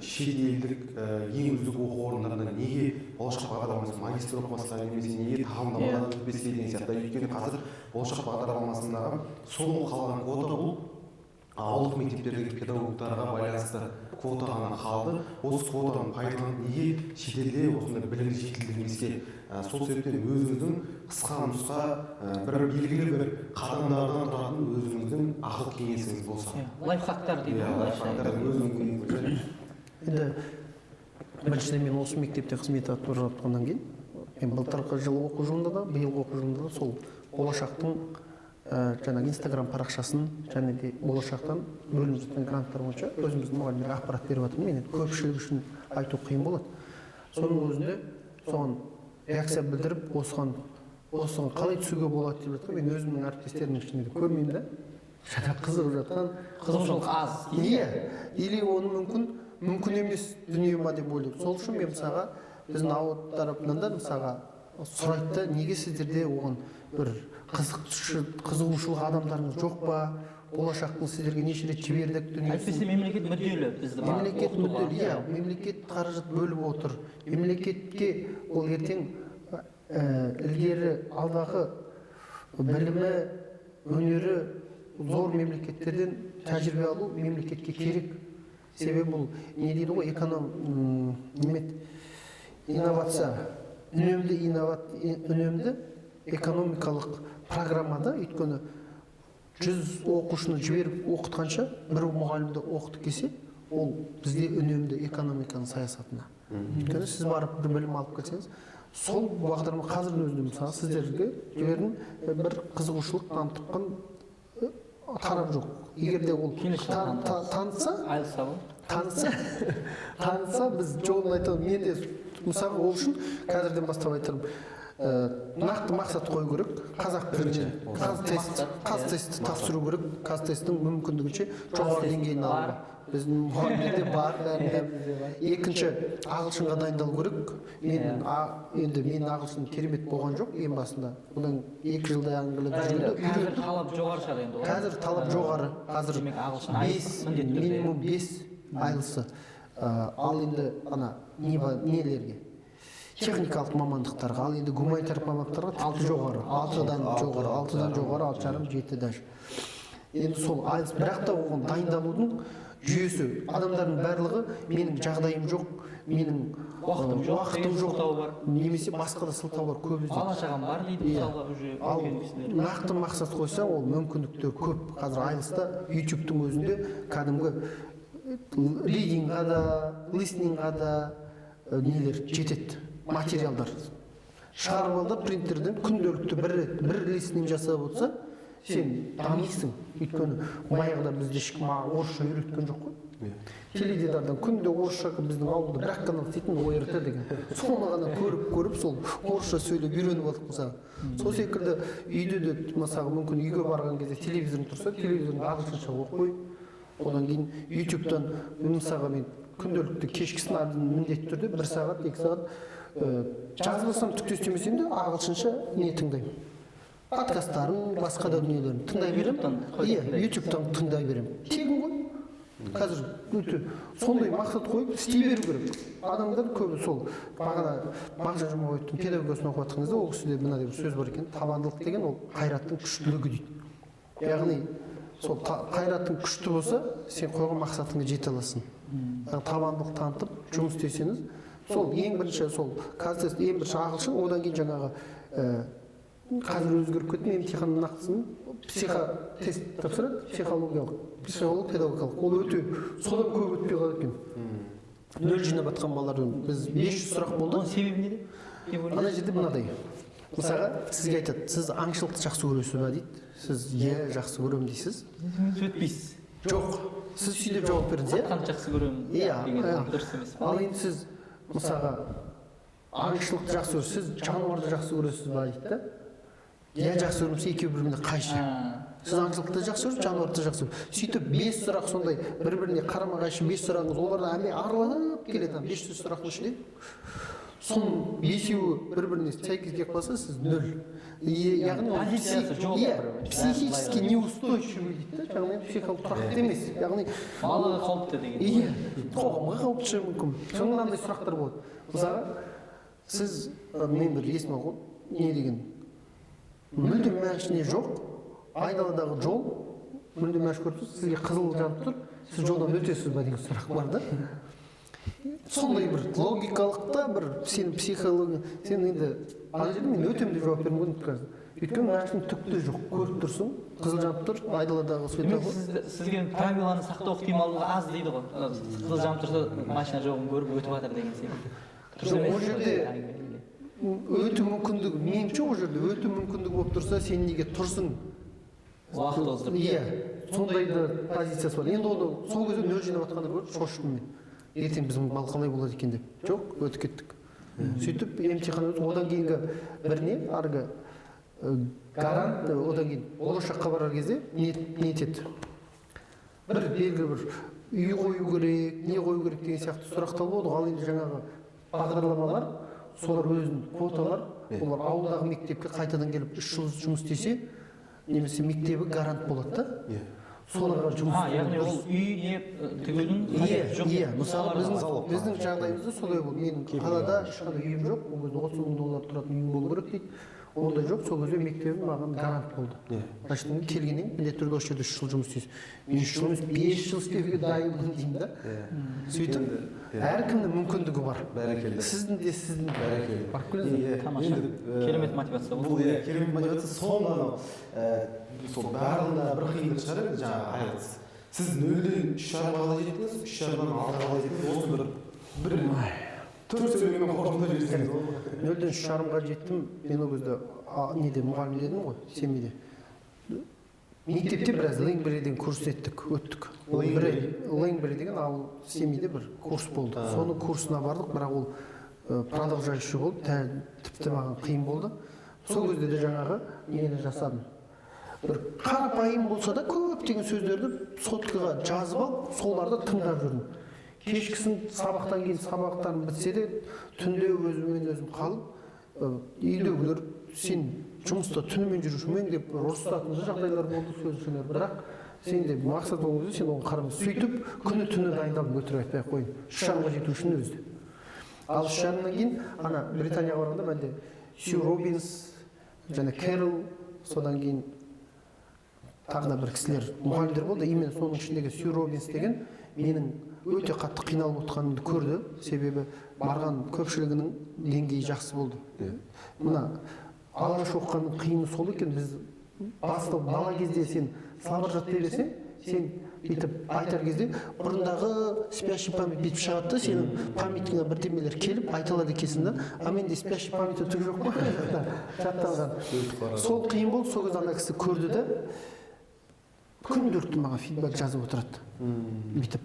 Speaker 3: шетелдік ең үздік оқу орындарында неге болашақ бағдарламасы магистр оқымасқа немесе неге тағылымдамадан өтпеске деген сияқты. Өйткені қазір болашақ бағдарламасындағы соңғы қалған квота бұл ауылдық мектептердегі педагогтарға байланысты квота ғана қалды. Осы квотаны пайдаланып неге шетелде осындай білімді жетілдірмеске? Сол себептен өзіңіздің қысқа нұсқа бір белгілі бір қадамдардан тұратын өзіңіздің ақыл кеңесіңіз болса.
Speaker 1: Лайфхактар дейді.
Speaker 3: Лайфхактар өзіңіздің.
Speaker 2: Енді біріншіден мен осы мектепте қызмет атқарып жатқаннан кейін, мен былтырғы жылы оқу жылында да, биылғы оқу жылында да сол болашақтың жаңағы Instagram парақшасын және де болашақтан бөліміміздің гранттар бойынша өзіміздің мұғалімдерге ақпарат беріп жатырмын. Мен көпшілік үшін айту қиын болады. Соның өзінде соған реакция білдіріп, осыған қалай түсуге болады деп жатыр. Мен өзімнің әріптестерімнің ішінде де көрмеймін да. Жаңа қызығып жатқан,
Speaker 1: қызығушылық аз.
Speaker 2: Иә, или оны мүмкін емес дүние ма деп ойлаймын. Сол үшін мен мысалға біздің ауыл тарапынан да мысалға сұрайды, неге сіздерде оған бір қызығушылық адамдарыңыз жоқ па? Болашақтың сіздерге неше рет жібердік дүниесі.
Speaker 1: Әйтпесе мемлекет мүдделі бізді.
Speaker 2: Мемлекет мүдделі, иә, мемлекет қаражат бөліп отыр. Мемлекетке ол ертең ілгері алдағы білімі, өнері зор мемлекеттерден тәжірибе алу мемлекетке керек. Себебі бұл не дейді ғой, инновация, үнемді экономикалық программада, өйткені 100 оқушыны жіберіп оқытқанша бір мұғалімді оқытып келсе, ол бізде үнемді экономиканың саясатына. Өйткені сіз барып бір білім алып келсеңіз, сол бағдарлама қазірдің өзінде мысалы сіздерге жібердің бір қызығушылық танытқан тарап жоқ. Егер де ол танытса, біз жолын айтамын. Мен де мысалы ол үшін қазірден бастап айтарым. Нақты мақсат қою керек. Қазақ тіліне қазтесті тапсыру керек. Қазтесттің мүмкіндігінше жоғары деңгейін алуға. Біздің мұғалімдерде бар. Екінші, ағылшынға дайындалу керек. Мен ағылшын керемет болған жоқ ең басында. Бұдан 2 жылдай аңғылып жүргенде
Speaker 1: қазір талап жоғары шығар енді.
Speaker 2: Қазір талап жоғары. Қазір минимум 5 айлысы. Ал енді нелерге? Техникалық мамандықтарға, ал енді гуманитарлық мамандықтарға тіпті жоғары. 6-дан жоғары, 6,5-7 даже. Енді сол айлыс, бірақ та оған дайындалудың жүйесі. Адамдардың барлығы менің жағдайым жоқ, менің уақытым жоқ, немесе басқа да сылтаулар көп іздейді.
Speaker 1: Бала-шағам бар дейді мысалға уже үлкен кісілер.
Speaker 2: Нақты мақсат қойса, ол мүмкіндіктер көп. Қазір айлыста YouTube-тың өзінде кәдімгі ридингға да, листнингға да нелер жетеді, материалдар. Шығарып алды принтерден күнделікті бір листнинг жасап отырса, сен дамисың. Өйткені баяғыда бізде ешкім орысша үйреткен жоқ қой. Теледидардан күнде орысша біздің ауылда бір-ақ канал істейтін ОРТ деген. Соны ғана көріп сол орысша сөйлеп үйреніп алдық мысалы. Сол секілді үйде де мысалы мүмкін үйге барған кезде телевизор тұрса, телевизорды ағылшынша оқып қой. Одан кейін ютубтан мысалға мен күнделікті кешкісін міндетті түрде 1 сағат, 2 сағат жазбасам түк істемесем де ағылшынша не тыңдаймын. Подкасттарын, басқа да дүниелерін тыңдай беремін. Иә, ютубтан тыңдай беремін. Тегін ғой. Қазір өте сондай мақсат қойып істей беру керек. Адамдар көбі сол бағана Мағжан Жұмабаевтың педагогикасын оқып жатқан кезде ол кісіде мынандай бір сөз бар екен: табандылық деген ол қайраттың күштілігі дейді. Яғни сол қайраттың күшті болса, сен қойған мақсатыңа жете аласың. Табандылық танытып жұмыс істесеңіз, сол ең бірінші сол қазір ең бірінші ағылшын, одан кейін жаңағы қазір өзгеріп кетті, емтиханның нақтысын психотест тапсырады, психолог, педагогикалық. Ол өте содан көп өтпей қалады екен. 0 жинап жатқан балалардан біз 500 сұрақ болды.
Speaker 1: Оның себебі неде?
Speaker 2: Ана жерде мынадай. Мысалға сізге айтады, сіз аңшылықты жақсы көресіз ба дейді. Сіз иә жақсы көремін дейсіз.
Speaker 1: Сөйтпейсіз.
Speaker 2: Жоқ. Сіз сөйтіп жауап беріңіз, иә?
Speaker 1: Атқанды жақсы көремін деген дұрыс емес па?
Speaker 2: Ал енді сіз мысалға аңшылықты жақсы көресіз, сіз жануарды жақсы көресіз ба дейді. Я жақсы көремін, екеуі бір-біріне қайшы. Сіз аңшылықты жақсы көресіз, жануарды жақсы көресіз. Сөйтіп 5 сұрақ сондай бір-біріне қарама-қайшы 5 сұрағыңыз, оларда әмей араланып келеді. 500 сұрақтың ішінде соның 5-еуі бір-біріне сәйкес келіп қалса, сіз 0. Яғни психически неустойчивый дейді, яғни психикалық тұрақты емес. Яғни
Speaker 1: балаға қауіпті деген.
Speaker 2: Иә, қоғамға қауіпті мүмкін. Соның мынандай сұрақтар болады. Мысалы, сіз мен бір есіме алған, не деген мүлдем мәнішіне жоқ, айдаладағы жол мүлдем мәніш көріпсіз, сізге қызыл жанып тұр, сіз жолдан өтесіз ба деген сұрақ бар да. Сондай бір логикалық та бір сенің психология, сен енді ана жерде мен өтемін деп жауап беруім керек қазір. Өйткені машина түкті жоқ, көріп тұрсың, қызыл жанып тұр, айдаладағы светофор.
Speaker 1: Сізге правиланы сақтау ықтималдығы аз дейді ғой. Қызыл жанып тұрса машина жоғын көріп өтіп жатыр деген сияқты.
Speaker 2: Ол жерде өту мүмкіндігі, меніңше ол жерде өту мүмкіндігі болып тұрса, сен неге тұрсың?
Speaker 1: Уақыт оздырып.
Speaker 2: Иә, сондай да позициясы бар. Енді оны сол кезде 0 жинап жатқанды көріп шошыдым мен. Ертең біздің бал қалай болады екен деп. Жоқ, өтіп кеттік. Сөйтіп емтихан өтіп, одан кейінгі бір не, арғы гарант, одан кейін болашаққа барар кезде не етеді. Бір белгілі бір үй қою керек, не қою керек деген сияқты сұрақтар болды. Ал енді жаңағы бағдарламалар, солар өзінің квоталар, олар ауылдағы мектепке қайтадан келіп 3 жыл жұмыс істесе, немесе мектебі гарант болады да. Соларға жұмыс істейді.
Speaker 1: Яғни ол үй не түгелін жоқ.
Speaker 2: Иә, мысалы біздің жағдайымызда солай болды. Менің қалада ешқандай үйім жоқ, ол кезде $30,000 тұратын үйім болу керек дейді. Ондай жоқ, сол кезде мектебім маған гарант болды. Значит, келгеннен міндетті түрде осы жерде 3 жыл жұмыс істейсіз. Мен 3 жыл емес, 5 жыл істеуге дайынмын деймін да. Сөйтіп әркімнің мүмкіндігі бар.
Speaker 3: Бәрекелді.
Speaker 2: Сіздің де сіздің
Speaker 3: Бәрекелді.
Speaker 2: барып келіңіздер.
Speaker 1: Тамаша. Керемет мотивация
Speaker 3: бұл. Бұл керемет мотивация сол барлығында бір қиындық шығар еді, жаңағы айтасыз. Сіз 0-ден 3,5 қалай жеттіңіз, 3,5-дан 6-ға қалай жеттіңіз, осы бір 4 сөйлеммен қорытындылап жіберсеңіз болады ма?
Speaker 2: 0-ден 3,5-ға жеттім. Мен ол кезде неде мұғалім дедім ғой, семейде. Мектепте біраз Лэнгбериден курс өттік. Лэнгбери деген ал семейде бір курс болды. Соның курсына бардық, бірақ ол продолжающий болды, тіпті маған қиын болды. Сол кезде де жаңағы нені жасадым. Бір қарапайым болса да көптеген сөздерді соткаға жазып алып, соларды тыңдап жүрдім. Кешкісін сабақтан кейін сабақтарым бітсе де, түнде өзім қалып, үйдегілер сен жұмыста түнімен жүрушімен деп ұрысатын жағдайлар болды, сөздер. Бірақ сен де мақсат болған кезде сен оған қарамай сөйтіп күні-түні дайындалып өтірік айтпай ақ қояйын. 3,5-ға жету үшін өзі. Ал 3,5-нан кейін ана Британияға барғанда менде Сью Робинс және Кэрол, содан кейін тағы да бір кісілер мұғалімдер болды. Именно соның ішіндегі Сью Робинс деген менің өте қатты қиналып отқанымды көрді. Себебі барған көпшілігінің деңгейі жақсы болды. Мына алғаш оқығанның қиыны сол екен. Біз басты бала кезде сен сабыр жаттай берсең, сен бүйтіп айтар кезде бұрындағы спящий память бүйтіп шығады да сенің памятіңе бірдемелер келіп айта алады екенсің да, а менде спящий память түк жоқ қой жатталған. Сол қиын болды. Сол кезде ана кісі көрді да күнделікті маған фидбак жазып отырады. Бүйтіп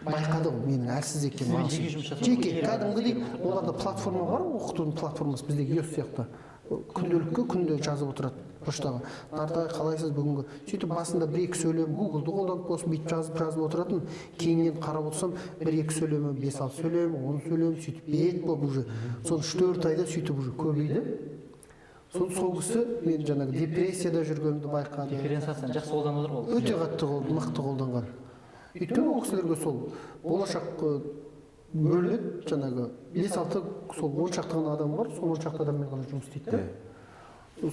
Speaker 2: байқады ғой менің әлсіз екенім. Жеке кәдімгідей оларда платформа бар, оқытудың платформасы біздегі ЕОС сияқты. Күнде жазып отырады поштаға. Нартай қалайсыз бүгінгі? Сөйтіп басында 1-2 сөйлем Google-ды қолданып болсын бүйтіп жазып отыратын. Кейіннен қарап отырсам 1-2 сөйлем, 5-6 сөйлем, 10 сөйлем сөйтіп бет болып уже. Соны 3-4 айда сөйтіп уже көбейді. Сол кісі мен жаңағы депрессияда жүргенімді байқады.
Speaker 1: Дифференциацияны жақсы қолданып отыр ғой.
Speaker 2: Өте қатты мықты қолданған. Өйткені ол кісілерге сол болашақ бөлінеді, жаңағы 5-6 сол 10 шақты ғана адам бар, сол 10 шақты адаммен ғана жұмыс істейді.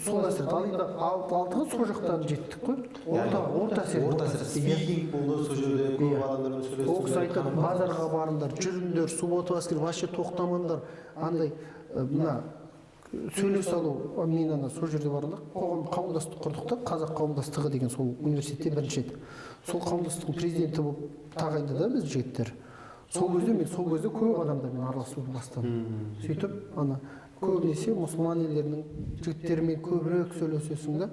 Speaker 2: Сол әсер. Ал енді алтыға сол жақтан жеттік қой. Орта әсер.
Speaker 3: Спикинг болды сол жерде көп адамдармен сөйлестік.
Speaker 2: Ол кісі айтады, базарға барыңдар, жүріңдер, суббота воскресенье вообще тоқтамаңдар. Андай мына сөйлей салу, мен ана сол жерде барғанда қоғам қауымдастық құрдық та, қазақ қауымдастығы деген сол университетте бірінші рет. Сол қауымдастықтың президенті болып тағайындады біз жігіттер. Сол кезде көп адамдармен араласуды бастадым. Сөйтіп ана көбінесе мұсылман елдерінің жігіттерімен көбірек сөйлесесің да,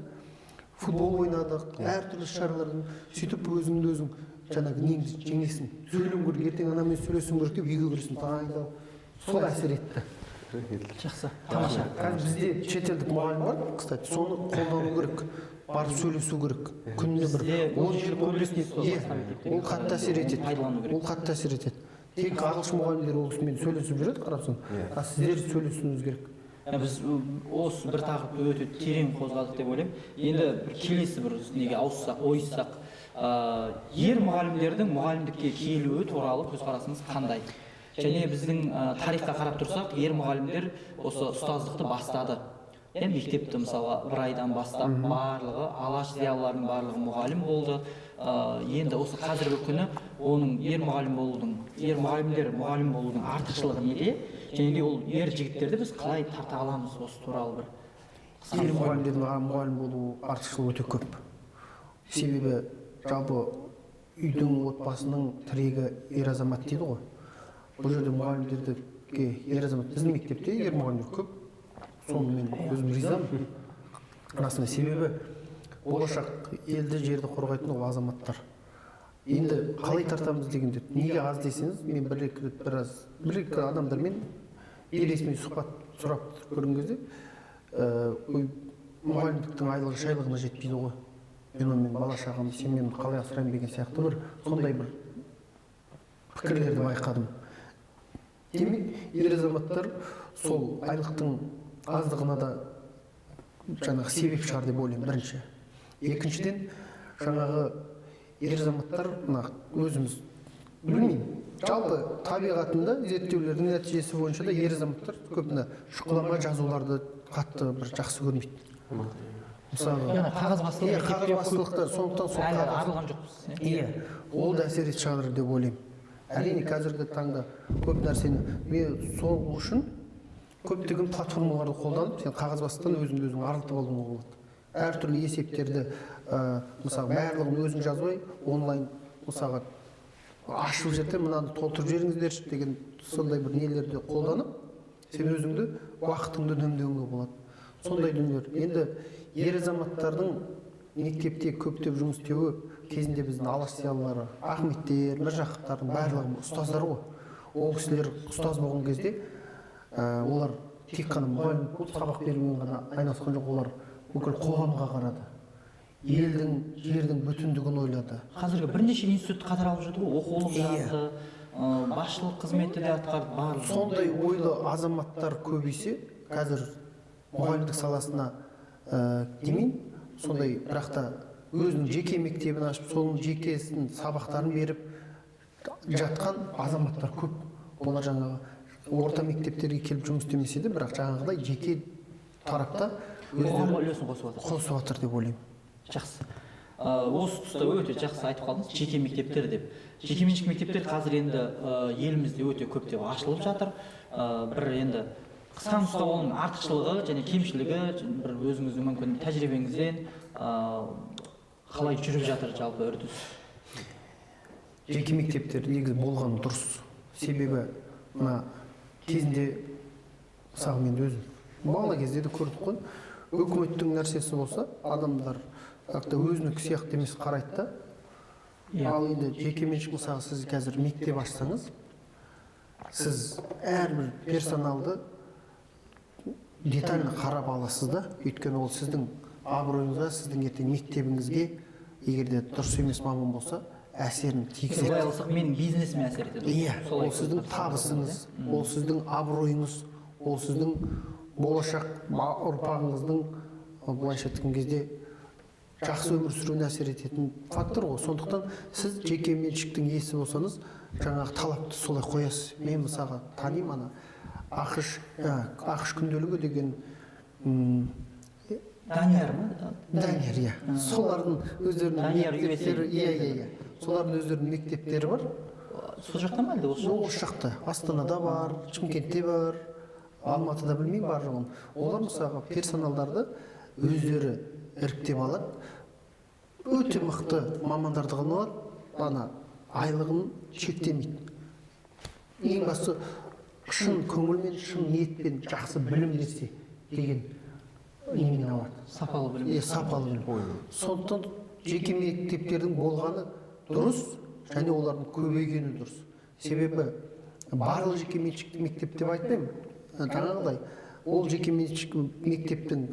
Speaker 2: футбол ойнадық, әртүрлі шаралардың, сөйтіп өзіңді өзің жаңағы неңді жеңесің. Сөйлем керек, ертең анамен сөйлесуің керек деп үйге кіресің, дайындалып. Сол әсер етті.
Speaker 1: Жақсы, тамаша.
Speaker 2: Қазір бізде шетелдік мұғалім бар, кстати, соны қолдану керек, барып сөйлесу керек. Күніне бір 10 жыл көбірек. Ол қатты әсер етеді. Тек ағылшын мұғалімдер ол кісімен сөйлесіп жүреді, қарапсың. А сіздер сөйлесуіңіз керек.
Speaker 1: Біз осы бір тақырыпты өте терең қозғадық деп ойлаймын. Енді бір келесі бір неге ауыссақ, ойыссақ, ер мұғалімдердің мұғалімдікке келуі туралы көзқарасыңыз қандай? Және біздің тарихқа қарап тұрсақ, ер мұғалімдер осы ұстаздықты бастады. Енді мектепті мысалы бір айдан бастап барлығы, алаш зиялыларының барлығы мұғалім болды. Енді осы қазіргі күні оның ер мұғалімдер мұғалім болудың артықшылығы неде? Және де ол ер жігіттерді біз қалай тарта аламыз осы туралы бір?
Speaker 2: Ер мұғалімдердің мұғалім болу артықшылығы өте көп. Себебі жалпы үйдің отбасының тірегі ер азамат дейді ғой. Бұл жерде мұғалімдерге ер азамат, біздің мектепте ер мұғалімдер көп. Соны мен өзім ризамын. Расында себебі болашақ елді жерді қорғайтын ол азаматтар. Енді қалай тартамыз дегенде, неге аз десеңіз, мен бір-екі адамдармен ресми сұхбат сұрап көрген кезде, мұғалімдіктің айлығы шайлығына жетпейді ғой. Мен онымен бала шағамды сен мені қалай асыраймын деген сияқты бір сондай бір пікірлерді байқадым. Демек, ер азаматтар сол айлықтың аздығына да жаңағы себеп шығар деп ойлаймын, бірінші. Екіншіден, жаңағы ер азаматтар өзіміз білмеймін. Жалпы табиғатында зерттеулердің нәтижесі бойынша да ер азаматтар көбіне шұқылама жазуларды қатты бір жақсы көрмейді. Мысалы, қағазбастылықтар, сондықтан
Speaker 1: әлі арылған жоқпыз.
Speaker 2: Ол да әсер етіп шығар деп ойлаймын. Әрине қазіргі таңда көп нәрсені мен сол үшін көптеген платформаларды қолданып, сен қағазбастылықтан өзің арылтып алуыңа болады. Әртүрлі есептерді, мысалы, барлығын өзің жазбай, онлайн, мысалы, ашылып жерде мынаны толтырып жіберіңіздерші деген сондай бір нелерді қолданып, сен өзіңді уақытыңды үнемдеуіңе болады. Сондай дүниелер. Енді ер азаматтардың мектепте көптеп жұмыс істеуі кезінде біздің алаш зиялылары, Ахметтер, Міржақыптардың барлығы ұстаздар ғой. Ол кісілер ұстаз болған кезде олар тек қана мұғалім болып сабақ берумен ғана айналысқан жоқ, олар бүкіл қоғамға қарады. Елдің, жердің бүтіндігін ойлады.
Speaker 1: Қазіргі бірнеше институт қатар алып жүрді ғой, оқулық жазды, басшылық қызметті де атқарды, барлығы.
Speaker 2: Сондай ойлы азаматтар көбейсе, қазір мұғалімдік саласына демеймін, сондай бірақта өзінің жеке мектебін ашып, соның жекесінің сабақтарын беріп жатқан азаматтар көп. Олар жаңағы орта мектептерге келіп жұмыс істемесе де, бірақ жаңағыдай жеке тарапта
Speaker 1: қоғамға үлесін
Speaker 2: қосып жатыр деп ойлаймын.
Speaker 1: Жақсы. Осы тұста өте жақсы айтып қалдыңыз, жеке мектептер деп. Жекеменшік мектептер қазір енді елімізде өте көптеп ашылып жатыр. Бір енді қысқа нұсқа оның артықшылығы және кемшілігі, бір өзіңіздің мүмкін тәжірибеңізден қалай жүріп жатыр жалпы үрдіс?
Speaker 2: Жеке мектептер негізі болған дұрыс. Себебі мына кезінде мысалы мен өзім бала кезде де көрдік қой, үкіметтің нәрсесі болса адамдар как-то өзінікі сияқты емес қарайды да. Ал енді жекеменшік мысалы сіз қазір мектеп ашсаңыз, сіз әрбір персоналды детально қарап аласыз да, өйткені ол сіздің абыройыңызға, сіздің ертең мектебіңізге егер де дұрыс емес маман болса, әсерін тигізеді.
Speaker 1: Былай алсақ, менің бизнесіме әсер етеді.
Speaker 2: Иә, ол сіздің табысыңыз, ол сіздің абыройыңыз, ол сіздің болашақ ұрпағыңыздың былайша айтқан кезде жақсы өмір сүруіне әсер ететін фактор ғой. Сондықтан сіз жеке меншіктің иесі болсаңыз, жаңағы талапты солай қоясыз. Мен мысалға танимын ана ақш күнделігі деген
Speaker 1: Данияр ма?
Speaker 2: Данияр, иә. Солардың өздерінің мектептері, иә. Солардың өздерінің мектептері бар.
Speaker 1: Сол жақта ма әлде осы?
Speaker 2: Осы жақта. Астанада бар, Шымкентте бар, Алматыда білмеймін бар жоғын. Олар мысалға персоналдарды өздері іріктеп алады. Өте мықты мамандарды ғана алады. Ана айлығын шектемейді. Ең басты шын көңілмен, шын ниетпен жақсы білім берсе деген немен алады.
Speaker 1: Сапалы білім.
Speaker 2: Сапалы білім. Сондықтан жеке мектептердің болғаны дұрыс, және олардың көбейгені дұрыс. Себебі барлық жеке меншікті мектеп деп айтпаймын. Жаңағыдай, ол жеке меншік мектептің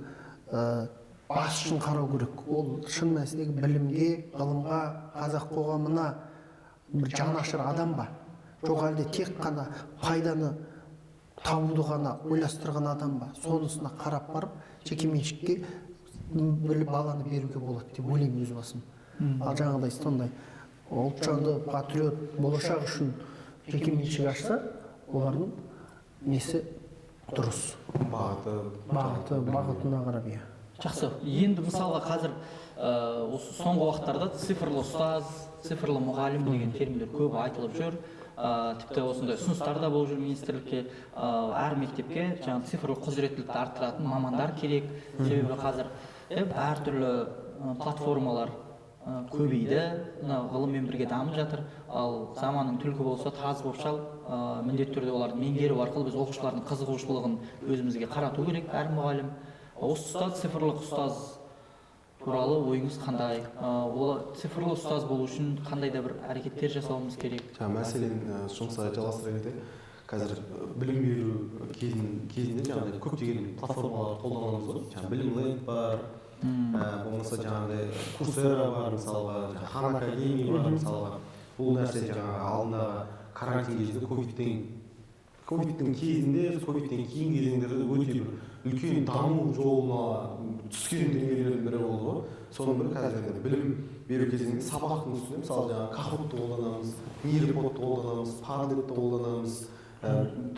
Speaker 2: басшысын қарау керек. Ол шын мәнісіндегі білімге, ғылымға, қазақ қоғамына бір жанашыр адам ба? Жоқ әлде тек қана пайданы табуды ғана ойластырған адам ба? Сонысына қарап барып, жеке меншікке баланы беруге болады деп ойлаймын өз басым. Ал жаңағыдай сондай ұлтжанды, патриот, болашақ үшін жеке меншік ашса, олардың несі дұрыс. Бағытына қарап, иә.
Speaker 1: Жақсы. Енді мысалға қазір осы соңғы уақыттарда цифрлы ұстаз, цифрлы мұғалім деген терминдер көп айтылып жүр. Тіпті осындай ұсыныстар да болып жүр министрлікке, әр мектепке жаңағы цифрлы құзыреттілікті арттыратын мамандар керек. Себебі қазір әртүрлі платформалар көбейді, ғылыммен бірге дамып жатыр. Ал заманның түлкі болса таз болып шал, міндетті түрде оларды меңгеру арқылы біз оқушылардың қызығушылығын өзімізге қарату керек әр мұғалім. Осы ұстаз, цифрлық ұстаз туралы ойыңыз қандай? Ол цифрлы ұстаз болу үшін қандай да бір әрекеттер жасауымыз керек?
Speaker 3: Мәселен, жұмысқа жалғастыра кетейік. Қазір білім беру кезінде жаңағыдай көптеген платформалар қолданамыз ғой. Жаңағы Білімленд бар, болмаса жаңағыдай Курсера бар, мысалға, Хан Академия бар, мысалға. Бұл нәрсе жаңағы алдындағы карантин кезінде ковидтің кезінде, ковидтен кейін кезеңдерде өте бір үлкен даму жолына түскен дүниелердің бірі болды ғой. Соның бірі қазір білім беру кезеңінде сабақтың үстінде мысалы жаңағы Кахутты қолданамыз, Нейроподты қолданамыз, Padletті қолданамыз,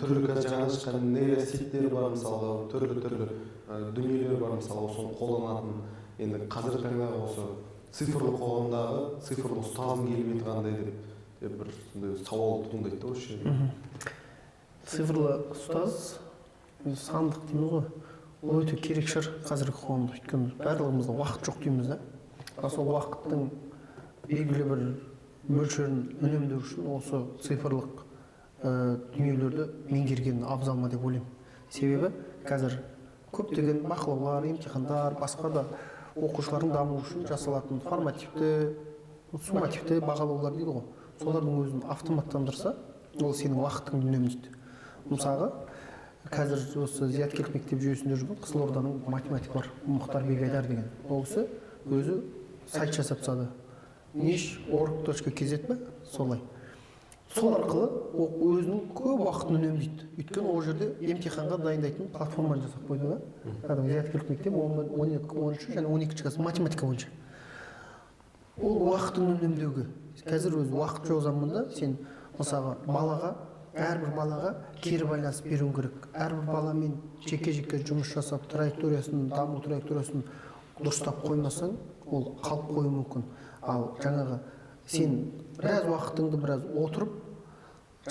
Speaker 3: түрлі жаңа шыққан нейросеттер бар, мысалға түрлі дүниелер бар, мысалы соны қолданатын. Енді қазіргі таңда осы цифрлы қоғамдағы цифрлы ұстаздың келбеті қандай деп бір сауал туындайды осы жерде.
Speaker 2: Цифрлы ұстаз, сандық дейміз ғой, ол өте керек шығар қазіргі қоғамда. Өйткені барлығымызда уақыт жоқ дейміз да. Сол уақыттың белгілі бір мөлшерін үнемдеу үшін осы цифрлық дүниелерді меңгерген абзал ма деп ойлаймын. Себебі қазір көптеген бақылаулар, емтихандар, басқа да оқушылардың дамуы үшін жасалатын формативті, суммативті бағалаулар дейді ғой. Солардың өзін автоматтандырса, ол сенің уақытыңды үнемдейді. Мысалға, қазір осы зияткерлік мектеп жүйесінде жүрген Қызылорданың математик бар, Мұхтар Бегайдар деген. Ол кісі өзі сайт жасап тастады. Nish.org.kz ба? Солай. Сол арқылы өзінің көп уақытын үнемдейді. Өйткені ол жерде емтиханға дайындайтын платформаны жасап қойды да. Кәдімгі зияткерлік мектеп 10-шы және 12-ші класс математика бойынша. Ол уақытын үнемдеуге. Қазір өзі уақыт жоқ заманда сен мысалға әрбір балаға кері байланыс беруің керек. Әрбір баламен жеке-жеке жұмыс жасап, даму траекториясын дұрыстап қоймасаң, ол қалып қоюы мүмкін. Ал жаңағы сен біраз уақытыңды біраз отырып,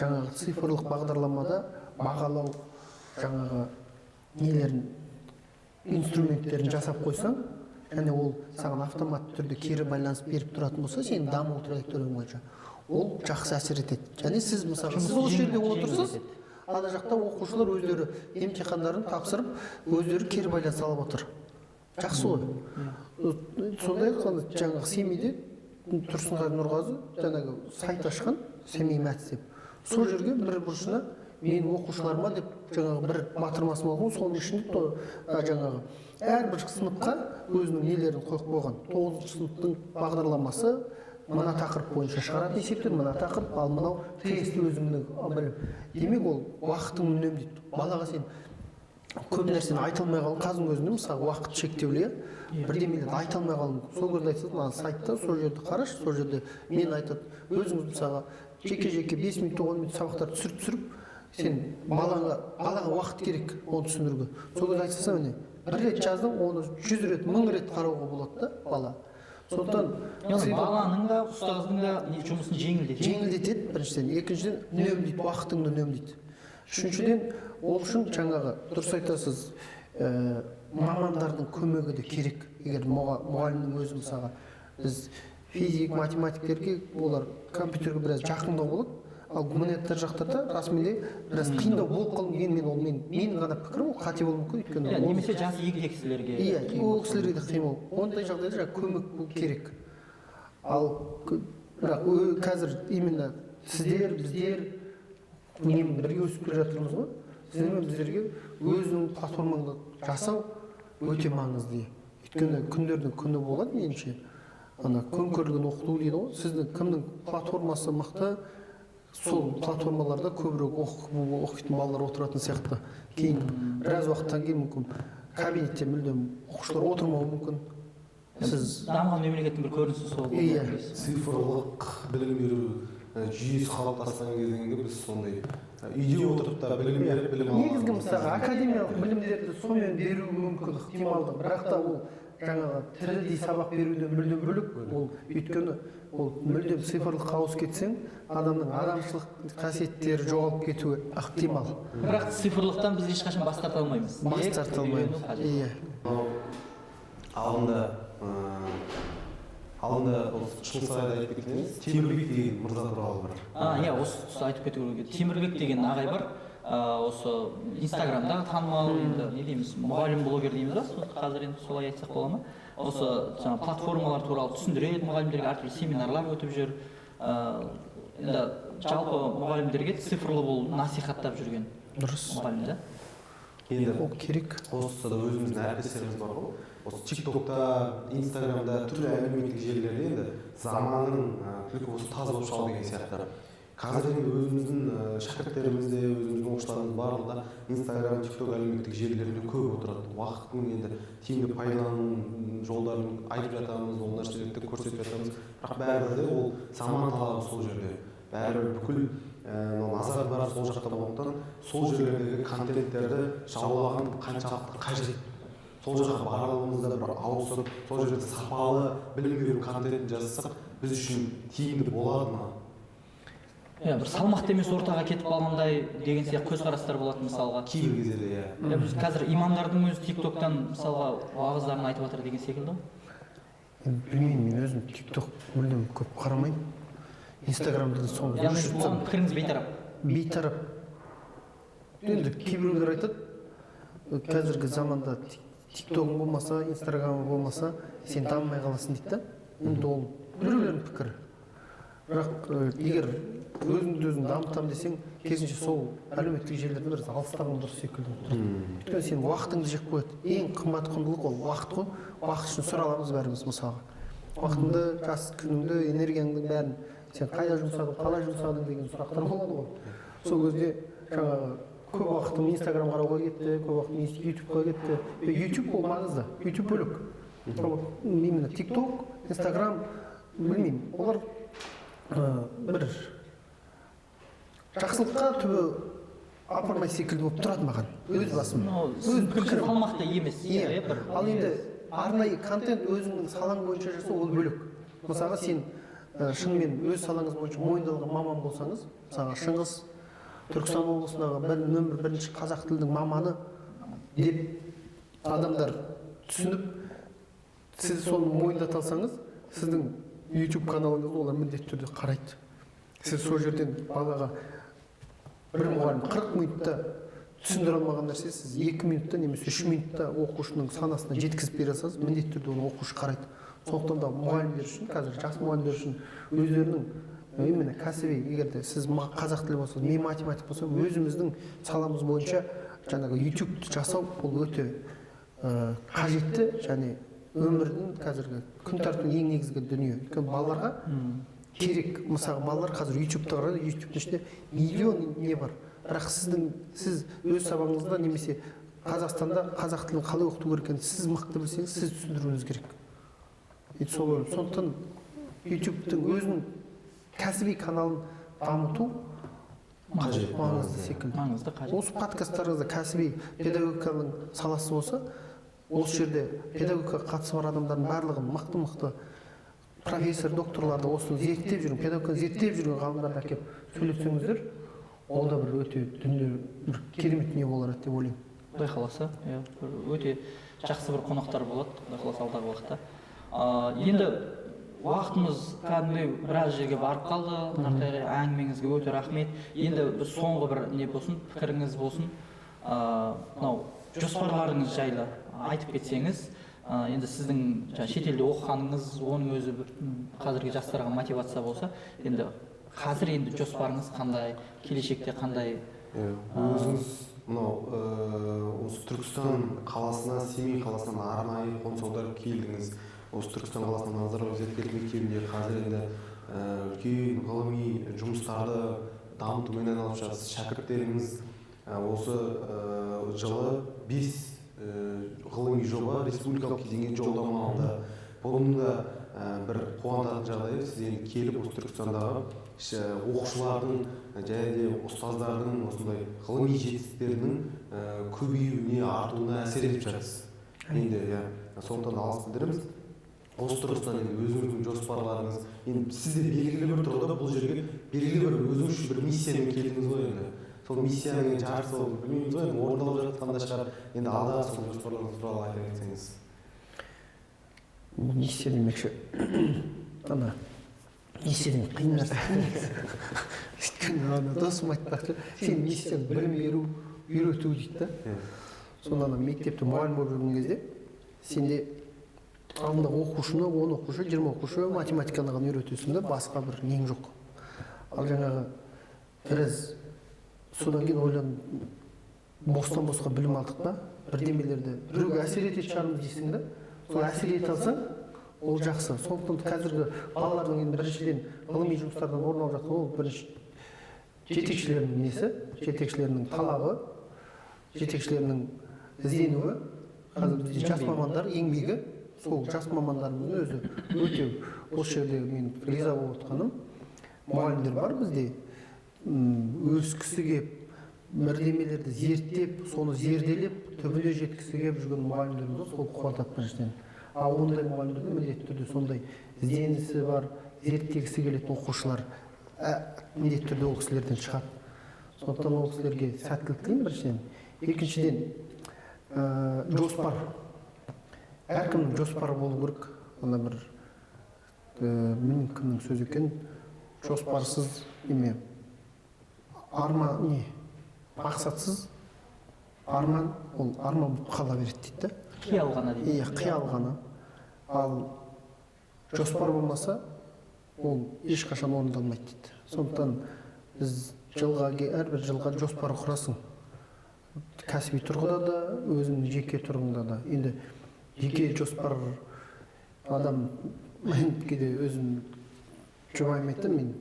Speaker 2: жаңағы цифрлық бағдарламада бағалау жаңағы нелерін, инструменттерін жасап қойсаң, және ол саған автоматты түрде кері байланыс беріп тұратын болса сенің даму траекторияң бойынша ол жақсы әсер етеді. Және сіз мысалы сіз осы жерде отырсыз, ана жақта оқушылар өздері емтихандарын тапсырып өздері кері байланыс алып отыр. Жақсы ғой. Сондай жаңағы семейде Тұрсынғали Нұрғазы жаңағы сайт ашқан, семей мәтс деп. Сол жерге бір бұрышына менің оқушыларыма деп жаңағы бір батырмасын алған, соның ішінде жаңағы әрбір сыныпқа өзінің нелерін қойып қойған. 9-шы сыныптың бағдарламасы мына тақырып бойынша шығаратын есептер, мына тақырып, ал мынау тест өзіңнің білім. Демек ол уақытың үнемдейді. Балаға сен көп нәрсені айта алмай қалың, қазірдің өзінде мысалы уақыт шектеулі, бірдемелерді айта алмай қалың. Сол кезде айтасыз, мына сайтта сол жерді қарашы, сол жерде мен айтады, өзіңіз мысалға жеке 5 минут 10 минут сабақтар түсіріп, сен балаға уақыт керек оны түсіндіруге. Сол кезде айтсаң, міне бір рет жаздың, оны 100 рет, 1000 рет қарауға болады да бала. Сондықтан
Speaker 1: баланың да ұстаздың да жұмысын
Speaker 2: жеңілдетеді біріншіден, екіншіден үнемдейді, уақытыңды үнемдейді. Үшіншіден, ол үшін жаңағы дұрыс айтасыз, мамандардың көмегі де керек. Егер мұғалімнің өзі мысалға біз физик, математиктерге олар компьютерге біраз жақындау болады, ал гуманитар жақтарда расымен біраз қиындау болып қалған. Менің ғана пікірім, ол қате болуы мүмкін, өйткені
Speaker 1: немесе жасы егде кісілерге.
Speaker 2: Иә, ол кісілерге де қиын. Ондай жағдайда көмек керек. Ал бірақ қазір именно сіздер, біздер бірге өсіп келе жатырмыз ғой. Сіздер мен біздерге өзінің платформаңды жасау өте маңызды. Өйткені күндердің күні болады меніңше. Ана күн көрген оқыту дейді ғой. Сіздің кімнің платформасы мықты, сол платформаларда көбірек оқитын балалар отыратын сияқты. Кейін біраз уақыттан кейін мүмкін кабинетте мүлдем оқушылар отырмауы мүмкін.
Speaker 1: Сіз дамыған мемлекеттің бір көрінісі сол.
Speaker 2: Иә,
Speaker 3: цифрлық білім беру жүйесі қалыптасқан кезеңде біз сондай үйде отырып та білім беріп білім алу.
Speaker 2: Негізгі мысалы академиялық білімдерді сонымен беру мүмкін ықтималды, бірақ та ол жаңағы тірідей сабақ беруден мүлдем бөлек. Ол өйткені ол мүлдем цифрлыққа ауысып кетсең, адамның адамшылық қасиеттері жоғалып кетуі ықтимал.
Speaker 1: Бірақ цифрлықтан біз ешқашан бас тарта алмаймыз.
Speaker 2: Бас тарта алмаймыз. Иә.
Speaker 3: Алдында Шыңғысайда айтып кеткеніңіз, Темірбек деген мырза туралы бар.
Speaker 1: Иә, осы айтып кету керек. Темірбек деген ағай бар. Осы Инстаграмда танымал, енді не дейміз, мұғалім блогер дейміз ба? Қазір енді солай айтсақ бола ма? Осы жаңа платформалар туралы түсіндіреді, мұғалімдерге әртүрлі семинарлар өтіп жүр. Енді жалпы мұғалімдерге цифрлы болуды насихаттап жүрген.
Speaker 2: Дұрыс.
Speaker 1: Мұғалім да.
Speaker 3: Енді
Speaker 2: ол керек.
Speaker 3: Осы да өзіміздің әріптестеріміз бар ғой. Осы TikTokта, Инстаграмда, түрлі әлеуметтік желілерде енді заманның осы таза болып шығу деген сияқты. Қазір енді өзіміздің шәкірттерімізде, өзіміздің оқушыларымыз барлығы да Инстаграм, TikTok әлеуметтік желілерінде көп отырады. Уақыттың енді тиімді пайдалану жолдарын айтып жатамыз, ол нәрселерді көрсетіп жатамыз. Бірақ бәрібір де ол заман талабы сол жерде. Бәрібір бүкіл назар бәрі сол жақта болғандықтан сол жерлердегі контенттерді жаулаған қаншалықты қажет. Сол жаққа барғанымызда бір ауысып, сол жерде сапалы білім беру контентін жасасақ, біз үшін тиімді болады ма?
Speaker 1: Бір салмақты емес ортаға кетіп қалғандай деген сияқты көзқарастар болады мысалға.
Speaker 3: Кейбір кездерде иә.
Speaker 1: Біз қазір имамдардың өзі TikToктан мысалға уағыздарын айтып жатыр деген секілді ғой.
Speaker 2: Білмеймін, мен өзім TikTok мүлдем көп қарамаймын. Инстаграмда да соңғы.
Speaker 1: Яғни бұған пікіріңіз бейтарап.
Speaker 2: Бейтарап. Енді кейбіреулер айтады, қазіргі заманда TikTok'ың болмаса, Инстаграмың болмаса, сен дамымай қаласың дейді да. Енді ол біреулердің пікірі. Бірақ егер өзіңді дамытамын десең, керісінше сол әлеуметтік желілерден біраз алыстаған дұрыс секілді тұрады. Өйткені сен уақытыңды жеп қояды. Ең қымбат құндылық ол уақыт қой. Уақыт үшін сұраламыз бәріміз мысалға. Уақытыңды, жас күніңді, энергияңның бәрін сен қайда жұмсадың, қалай жұмсадың деген сұрақтар болады ғой. Сол кезде жаңағы көп уақытым Инстаграм қарауға кетті, көп уақытым ютубқа кетті. Ютуб ол маңызды, ютуб бөлек. Именно TikTok, Инстаграм, білмеймін, олар бір жақсылыққа түбі апармай секілді болып тұрады маған, өз басым.
Speaker 1: Пікір салмақты емес.
Speaker 2: Ал енді арнайы контент өзіңнің салаң бойынша жасау ол бөлек. Мысалға сен шынымен өз салаңыз бойынша мойындалған маман болсаңыз, мысалға Шыңғыс Түркістан облысындағы нөмір 1 қазақ тілдің маманы деп адамдар түсініп сіз соны мойындата алсаңыз сіздің YouTube каналыңызды олар міндетті түрде қарайды. Сіз сол жерден балаға бір мұғалім 40 минутта түсіндіре алмаған нәрсе сіз 2 минутта немесе 3 минутта оқушының санасына жеткізіп бере алсаңыз міндетті түрде оны оқушы қарайды. Сондықтан да мұғалімдер үшін қазір жас мұғалімдер үшін өздерінің именно кәсіби, егер де сіз қазақ тілі болса, мен математик болса, өзіміздің саламыз бойынша жаңағы YouTube жасау бұл өте қажетті және өмірдің қазіргі күн тәртібінің ең негізгі дүние. Өйткені балаларға керек, мысалы балалар қазір YouTube-та қарайды, YouTube-тың ішінде миллион не бар. Бірақ сіз өз сабағыңызда немесе Қазақстанда қазақ тілін қалай оқыту керек екенін сіз мықты білсеңіз, сіз түсіндіруіңіз керек. Сондықтан YouTube-тың өзінің кәсіби каналын дамыту маңызды секілді. Осы подкасттарыңызда кәсіби педагогиканың саласы болса, осы жерде педагогикаға қатысы бар адамдардың барлығын мықты профессор, докторларды осыны зерттеп жүрген, педагогиканы зерттеп жүрген ғалымдарды әкеліп сөйлетсеңіздер, ол да бір өте бір керемет не болар деп ойлаймын.
Speaker 1: Құдай қаласа, өте жақсы бір қонақтар болады, Құдай қаласа алдағы уақытта. Енді уақытымыз кәдімгідей біраз жерге барып қалды. Нартайға әңгімеңізге өте рахмет. Енді бір соңғы бір не болсын, пікіріңіз болсын, мынау жоспарларыңыз жайлы айтып кетсеңіз, енді сіздің шетелде оқығаныңыз, оның өзі қазіргі жастарға мотивация болса, енді қазір енді жоспарыңыз қандай, келешекте қандай?
Speaker 3: Өзіңіз мынау осы Түркістан қаласына, Семей қаласынан арнайы қоныс аударып келдіңіз. Осы Түркістан қаласының Назарбаев зияткерлік мектебінде қазір енді үлкен ғылыми жұмыстарды дамытумен айналысып жатырсыз. Шәкірттеріңіз осы жылы 5 ғылыми жоба республикалық кезеңге жолдама алды. Бұның да бір қуантатын жағдайы, сіз енді келіп осы Түркістандағы оқушылардың және де ұстаздардың осындай ғылыми жетістіктерінің көбеюіне, артуына әсер етіп жатырсыз. Енді сондықтан алғыс білдіреміз. Осы тұрғысынан енді өзіңіздің жоспарларыңыз, енді сізде белгілі бір тұрғыда бұл жерге белгілі бір өзіңіз бір миссиямен келдіңіз ғой енді. Сол миссияның жартысы білмейміз ғой, орындалып жатқан да шығар. Енді алдағы сол жоспарларыңыз туралы айта кетсеңіз.
Speaker 2: Миссия демекші, ана миссия деген қиын нәрсе. Өйткені досым айтпақшы, сен миссияң білім беру, үйрету дейді да. Сонда мектепте мұғалім болып жүрген кезде сенде алдында оқушыны, 10 оқушы, 20 оқушы математиканы ғана үйретесің да, басқа бір нең жоқ. Ал жаңағы біраз содан кейін ойлан бостан-босқа білім алдық па, бірдемелерді біреуге әсер ететін шығармыз дейсің да, сол әсер ете алсаң, ол жақсы. Сондықтан қазіргі балалардың енді біріншіден ғылыми жұмыстардан орын алып жатқан, ол бірінші жетекшілерінің несі, жетекшілерінің талабы, жетекшілерінің ізденуі. Қазір бізде жас мамандар еңбегі, сол жас мамандарымыздың өзі өте осы жерде мен риза болып отқаным. Мұғалімдер бар бізде, өскісі кеп, бірдемелерді зерттеп, соны зерделеп, түбіне жеткісі кеп жүрген мұғалімдеріміз сол қуантады біріншіден. Ал ондай мұғалімдердің міндетті түрде сондай ізденісі бар, зерттегісі келетін оқушылар міндетті түрде ол кісілерден шығады. Сондықтан ол кісілерге сәттілік тілеймін біріншіден. Екіншіден, жоспар. Әркімнің жоспары болу керек. Ана бір білмеймін кімнің сөзі екен, жоспарсыз неме арман не мақсатсыз арман ол арман болып қала береді дейді да.
Speaker 1: Қиял ғана дейді.
Speaker 2: Иә, қиял ғана. Ал жоспар болмаса ол ешқашан орындалмайды дейді. Сондықтан біз әрбір жылға жоспар құрасың. Кәсіби тұрғыда да, өзінің жеке тұрғында да. Енді жеке жоспар адам кейде өзім жұбайым айтты, мен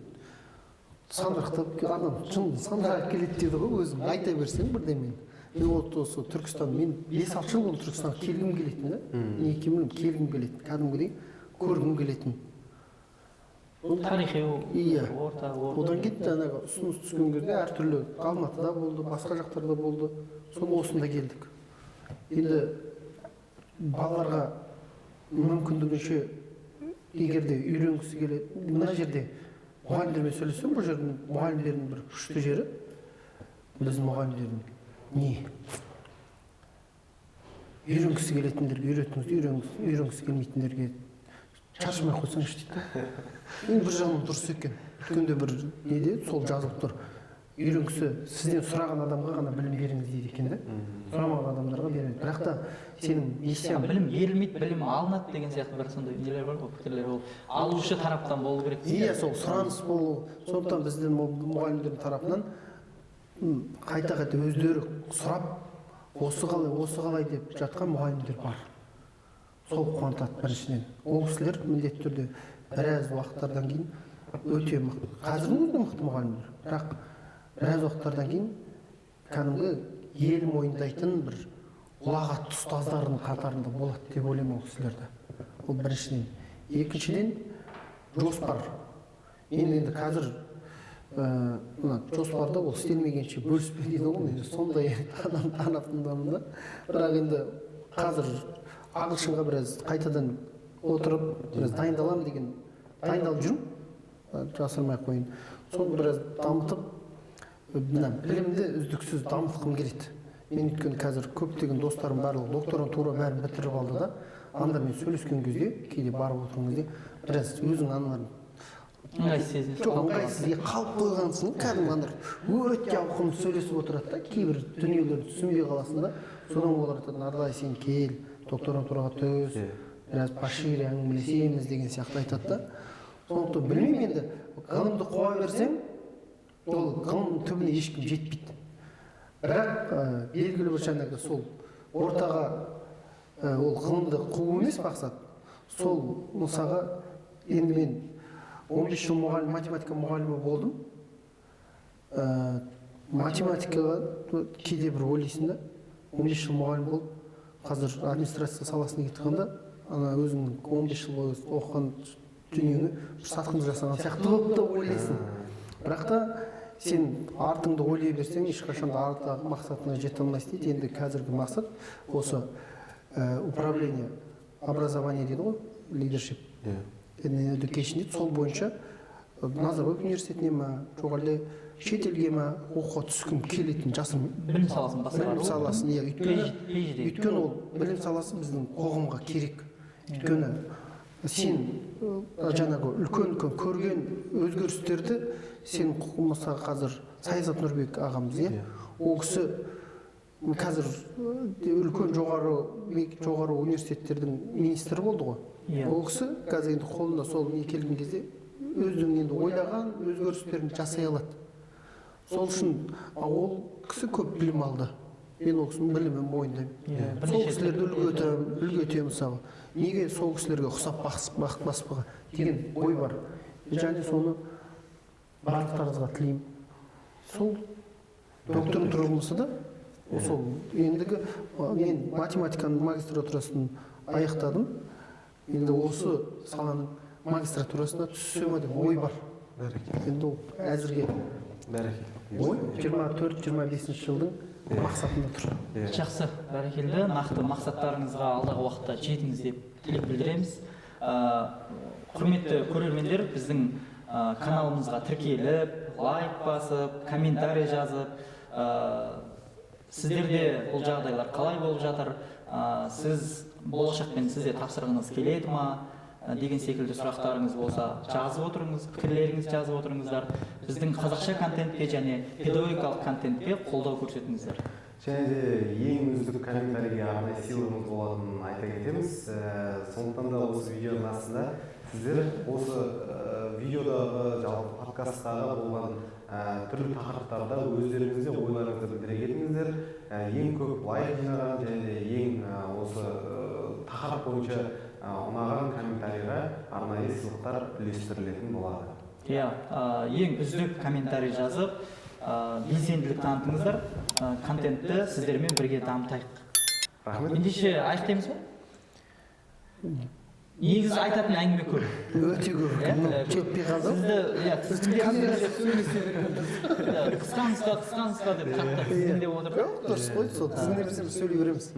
Speaker 2: сандырақтап адам сандырақ келеді дейді ғой, өзім айта берсең бірдемен. Мен осы Түркістан, мен 5-6 жыл болды Түркістанға келгім келетін да. Не екенін білмеймін, келгім келетін, кәдімгідей көргім келетін.
Speaker 1: Тарихи орта.
Speaker 2: Одан кейін жаңағы ұсыныс түскен кезде әртүрлі Алматыда болды, басқа жақтарда болды. Соны осында келдік. Енді балаларға мүмкіндігінше егер де үйренгісі келеді, мына жерде мұғалімдермен сөйлессем, бұл жердің мұғалімдердің бір күшті жері, біздің мұғалімдердің не? үйренгісі келетіндерге үйретіңіз, үйренгісі келмейтіндерге шаршамай қойсаңыз дейді. Енді бір жағынан дұрыс екен. Өткенде бір неде сол жазылып тұр. Үйренгісі сізден сұраған адамға ғана білім беріңіз дейді екен да. Сұрамаған адамдарға бермейді. Бірақ та сенің миссияң
Speaker 1: білім берілмейді, білім алынады деген сияқты бір сондай нелер бар ғой, пікірлер ол алушы тараптан болу керек.
Speaker 2: иә, сол сұраныс болу. Сондықтан біздің мұғалімдердің тарапынан қайта өздері сұрап, осы қалай деп жатқан мұғалімдер бар. Сол қуантады біріншіден. Ол кісілер міндетті түрде біраз уақыттардан кейін өте мықты. Қазірдің өзінде мықты мұғалімдер. Бірақ біраз уақыттардан кейін кәдімгі ел мойындайтын бір ұлағатты ұстаздардың қатарында болады деп ойлаймын ол кісілерді. Ол біріншіден. Екіншіден жоспар. Енді қазір жоспарда ол істелмегенше бөліспе дейді ғой. Сондай адам таныптымын да. Бірақ енді қазір ағылшынға біраз қайтадан отырып, біраз дайындаламын деген дайындалып жүрмін. Жасырмай қойын. Соны біраз дамытып, білімді үздіксіз дамытқым келеді. Мен өйткені қазір көптеген достарым барлығы докторантура бәрін бітіріп алды да, анда мен сөйлескен кезде, кейде барып отырған кезде, біраз өзің аналарын ыңғайсыз қалып қойғансың, кәдімгі андыр өте ауқымды сөйлесіп отырады да, кейбір дүниелерді түсінбей қаласың да, содан олар айтады, Ардай сен кел, докторантураға түс, біраз пошире әңгімелесеміз деген сияқты айтады да. Сондықтан білмеймін енді, ғылымды қуа берсең, ол ғылымның түбіне ешкім жетпейді. Бірақ белгілі бір жаңағы сол ортаға ол ғылымды қуу емес мақсат. Сол мысалға енді мен 15 жыл математика мұғалімі болдым. Математикаға кейде бір ойлайсың да, 15 жыл мұғалім болып, қазір администрация саласына кеткенде, ана өзіңнің 15 жыл бойы оқыған дүниені бір сатқын жасаған сияқты болып та ойлайсың. Бірақ та сен артыңды ойлай берсең, ешқашан да арттағы мақсатына жете алмайсың дейді. Енді қазіргі мақсат осы управление образование дейді ғой, leadership education дейді. Сол бойынша Назарбаев университетіне ма, жоқ әлде шетелге ма оқуға түскім келетін жасым.
Speaker 1: Білім саласын басқару.
Speaker 2: Білім саласын, иә, өйткені ол білім саласы біздің қоғамға керек. Өйткені сен жаңағы үлкен көрген өзгерістерді сен мысалы қазір Саясат Нұрбек ағамыз, иә, ол кісі қазір үлкен жоғары университеттердің министрі болды ғой. Ол кісі қазір енді қолында сол не келген кезде өзінің енді ойлаған өзгерістерін жасай алады. Сол үшін ол кісі көп білім алды. Мен ол кісінің білімін мойындаймын. Сол кісілерді үлгі етемін мысалы. Неге сол кісілерге ұқсап баспаға деген ой бар. Және соны барлықтарыңызға тілеймін. Сол докторантура болмаса да, сол ендігі мен математиканың магистратурасын аяқтадым. Енді осы саланың магистратурасына түссем деп ой бар. Енді ол әзірге ой 24-25 жылдың мақсатында тұр.
Speaker 1: Жақсы, бәрекелді. Нақты мақсаттарыңызға алдағы уақытта жетіңіз деп тілек білдіреміз. Құрметті көрермендер, біздің каналымызға тіркеліп, лайк басып, комментарий жазып, сіздерде бұл жағдайлар қалай болып жатыр? Сіз болашақпен сізде тапсырғыңыз келеді ма? Деген секілді сұрақтарыңыз болса, жазып отырыңыз, пікірлеріңіз жазып отырыңыздар. Біздің қазақша контентке және педагогикалық контентке қолдау көрсетіңіздер.
Speaker 3: Және де ең үздік комментарийге арнайы сыйлығымыз болатынын айта кетеміз. Сондықтан да осы видеоның астында сіздер осы видеодағы жалпы подкасттағы болған түрлі тақырыптарда өздеріңізде ойларыңызды білдіре кетіңіздер. Ең көп лайк жинаған және де ең осы тақырып бойынша ұнаған комментарийға арнайы сыйлықтар үлестірілетін болады.
Speaker 1: Иә, ең үздік комментарий жазып, белсенділік танытыңыздар, контентті сіздермен бірге дамытайық.
Speaker 3: Рахмет.
Speaker 1: Ендеше аяқтаймыз ба? Негізі айтатын әңгіме көп.
Speaker 2: Өте көп. Жетпей қалды.
Speaker 1: Сізді қысқа деп қатты тізгіндеп отыр.
Speaker 2: Дұрыс қой, сол тізгіндеп сөйлей береміз.